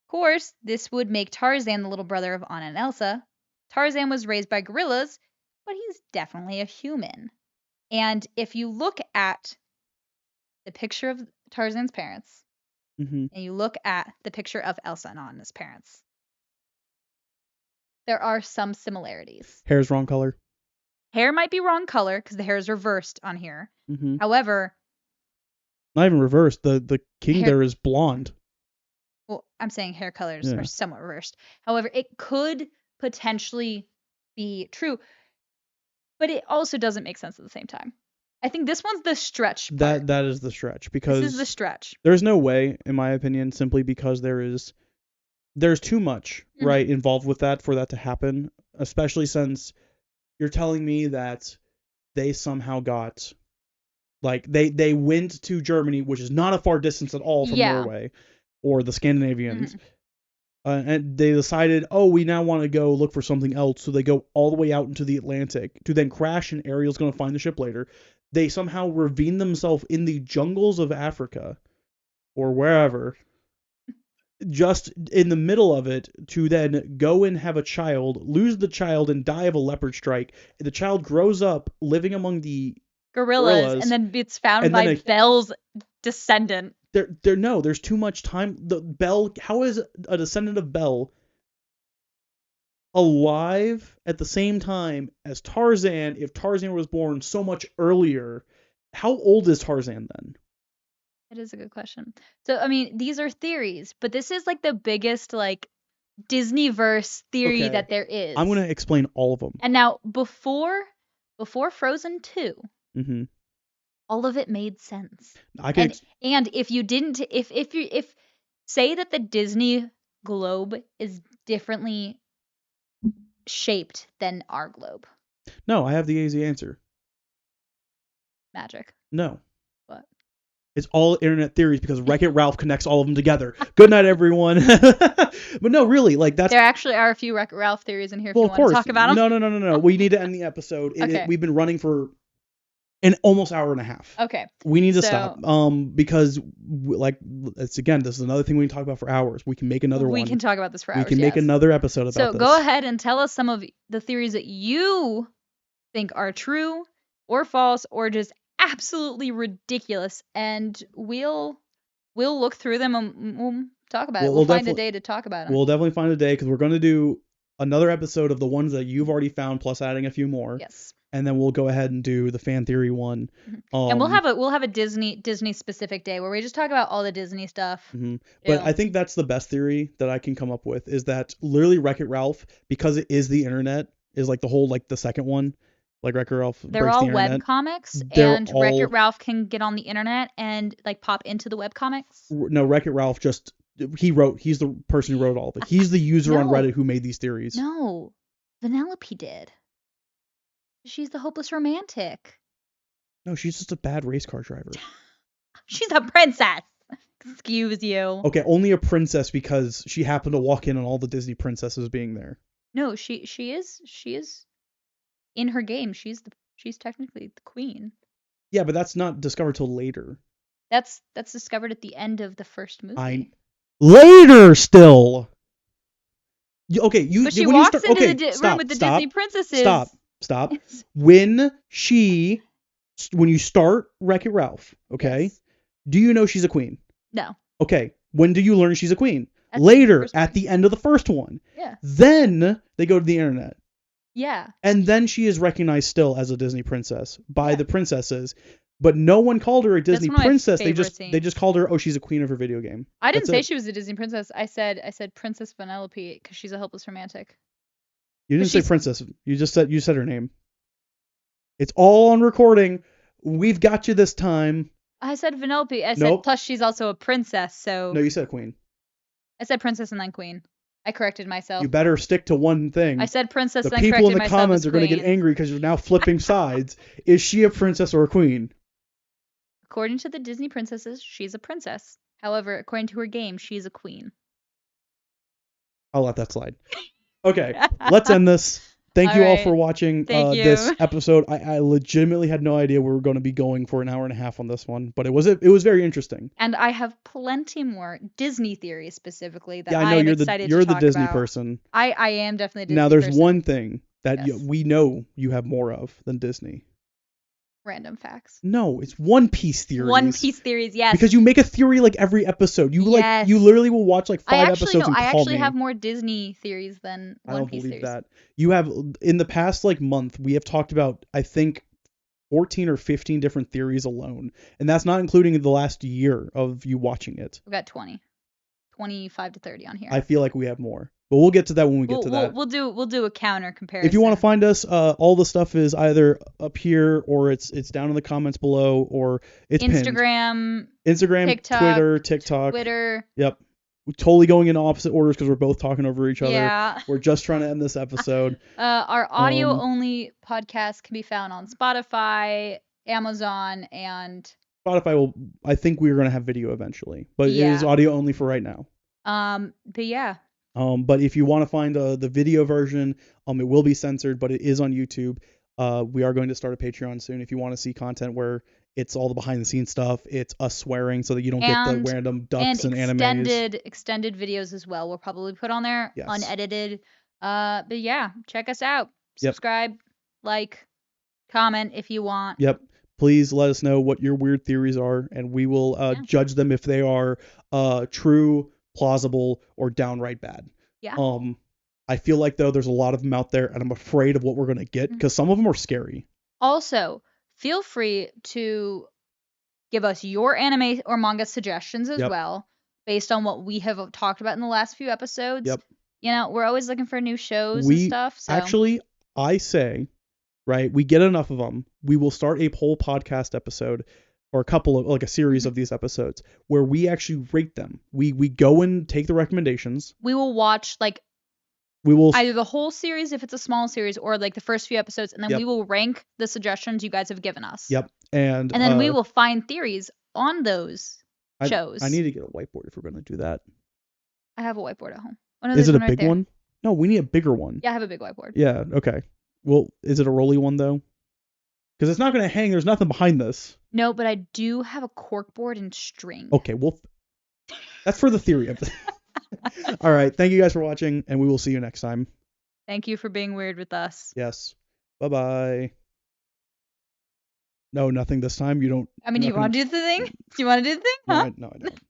Of course, this would make Tarzan the little brother of Anna and Elsa. Tarzan was raised by gorillas, but he's definitely a human. And if you look at the picture of Tarzan's parents, and you look at the picture of Elsa and Anna's parents, there are some similarities. Hair's wrong color. Hair might be wrong color because the hair is reversed on here. However, not even reversed. The king there is blonde. Well, I'm saying hair colors are somewhat reversed. However, it could potentially be true, but it also doesn't make sense at the same time. I think this one's the stretch part. That is the stretch because this is the stretch. There's no way, in my opinion, simply because there's too much right involved with that for that to happen, especially since you're telling me that they somehow got like they went to Germany, which is not a far distance at all from Norway or the Scandinavians. And they decided, we now want to go look for something else. So they go all the way out into the Atlantic to then crash, and Ariel's going to find the ship later. They somehow ravine themselves in the jungles of Africa or wherever, just in the middle of it, to then go and have a child, lose the child, and die of a leopard strike. The child grows up living among the gorillas and then it's found by Belle's descendant. There's too much time. How is a descendant of Belle alive at the same time as Tarzan if Tarzan was born so much earlier? How old is Tarzan then? That is a good question. So, I mean, these are theories, but this is like the biggest like Disneyverse theory that there is. I'm going to explain all of them. And now before Frozen 2, all of it made sense. And if you didn't, if say that the Disney globe is differently shaped than our globe. No, I have the easy answer. Magic. No. What? It's all internet theories because Wreck-It Ralph connects all of them together. Good night, everyone. But no, really, like that's. There actually are a few Wreck-It Ralph theories in here. If you want to talk about them. No. We need to end the episode. We've been running for an almost hour and a half. Okay. We need to stop. Because this is another thing we can talk about for hours. We can make another one. We can talk about this for hours. We can make another episode about this. So go ahead and tell us some of the theories that you think are true or false or just absolutely ridiculous, and we'll look through them and we'll talk about it. We'll find a day to talk about them. We'll definitely find a day because we're going to do another episode of the ones that you've already found plus adding a few more. Yes. And then we'll go ahead and do the fan theory one. And we'll have a Disney specific day where we just talk about all the Disney stuff. But I think that's the best theory that I can come up with is that literally Wreck-It Ralph, because it is the internet, is like the whole like the second one. Like Wreck-It Ralph They're all web comics, and Wreck-It Ralph can get on the internet and like pop into the web comics. No, Wreck-It Ralph he's the person who wrote all of it. He's the user on Reddit who made these theories. No, Vanellope did. She's the hopeless romantic. No, she's just a bad race car driver. She's a princess. Excuse you. Okay, only a princess because she happened to walk in on all the Disney princesses being there. No, she is in her game. She's technically the queen. Yeah, but that's not discovered till later. That's discovered at the end of the first movie. Later still. Okay, But she walks into the room with the stop, Disney princesses. Stop. When you start Wreck-It Ralph, okay, Yes. do you know she's a queen? No. Okay, when do you learn she's a queen? At Later, at the end of the first one. Yeah. Then they go to the internet. Yeah. And then she is recognized still as a Disney princess by the princesses. But no one called her a Disney princess. They just called her, oh, she's a queen of her video game. I didn't say she was a Disney princess. I said Princess Vanellope because she's a hopeless romantic. You didn't say princess. You said her name. It's all on recording. We've got you this time. I said Vanellope. I said plus she's also a princess. So no, you said queen. I said princess and then queen. I corrected myself. You better stick to one thing. I said princess. The then people in the myself comments are going to get angry because you're now flipping sides. Is she a princess or a queen? According to the Disney princesses, she's a princess. However, according to her game, she's a queen. I'll let that slide. Okay, let's end this. Thank you all for watching this episode. I legitimately had no idea we were going to be going for an hour and a half on this one, but it was very interesting. And I have plenty more Disney theories specifically that I know I'm excited to talk about. You're the Disney person. I am definitely a Disney Now, there's person. one thing that we know you have more of than Disney. Random facts. No, it's One Piece theories. One Piece theories, yes. Because you make a theory like every episode. You literally will watch like 5 episodes and call me. I actually have more Disney theories than One Piece theories. I don't believe that. You have, in the past like month, we have talked about, I think, 14 or 15 different theories alone. And that's not including the last year of you watching it. We've got 25 to 30 on here. I feel like we have more. But we'll get to that when we get to that. We'll do a counter comparison. If you want to find us, all the stuff is either up here or it's down in the comments below or it's Instagram, TikTok, TikTok. Twitter. Yep. We're totally going in opposite orders because we're both talking over each other. Yeah. We're just trying to end this episode. Our audio only podcast can be found on Spotify, Amazon, and Spotify I think we're going to have video eventually, but it is audio only for right now. But yeah. But if you want to find the video version, it will be censored, but it is on YouTube. We are going to start a Patreon soon. If you want to see content where it's all the behind the scenes stuff, it's us swearing so that you don't get the random ducks and animes. Extended videos as well. We'll probably put on there unedited. But yeah, check us out. Subscribe, like, comment if you want. Yep. Please let us know what your weird theories are, and we will judge them if they are true, plausible, or downright bad. Yeah. I feel like though there's a lot of them out there, and I'm afraid of what we're gonna get because some of them are scary. Also, feel free to give us your anime or manga suggestions as well, based on what we have talked about in the last few episodes. Yep. You know, we're always looking for new shows and stuff. So. Actually, I say, right, we get enough of them. We will start a whole podcast episode or a couple of, like a series of these episodes where we actually rate them. We go and take the recommendations. We will watch either the whole series if it's a small series or like the first few episodes, and then we will rank the suggestions you guys have given us. Yep. And then we will find theories on those shows. I need to get a whiteboard if we're going to do that. I have a whiteboard at home. Oh, no, is it a big one? No, we need a bigger one. Yeah, I have a big whiteboard. Yeah, okay. Well, is it a rolly one though? Because it's not going to hang. There's nothing behind this. No, but I do have a corkboard and string. Okay, well, that's for the theory of it. All right. Thank you guys for watching, and we will see you next time. Thank you for being weird with us. Yes. Bye-bye. No, nothing this time. You don't. I mean, do you want to do the thing? Do you want to do the thing? Huh? No, I don't.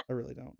I really don't.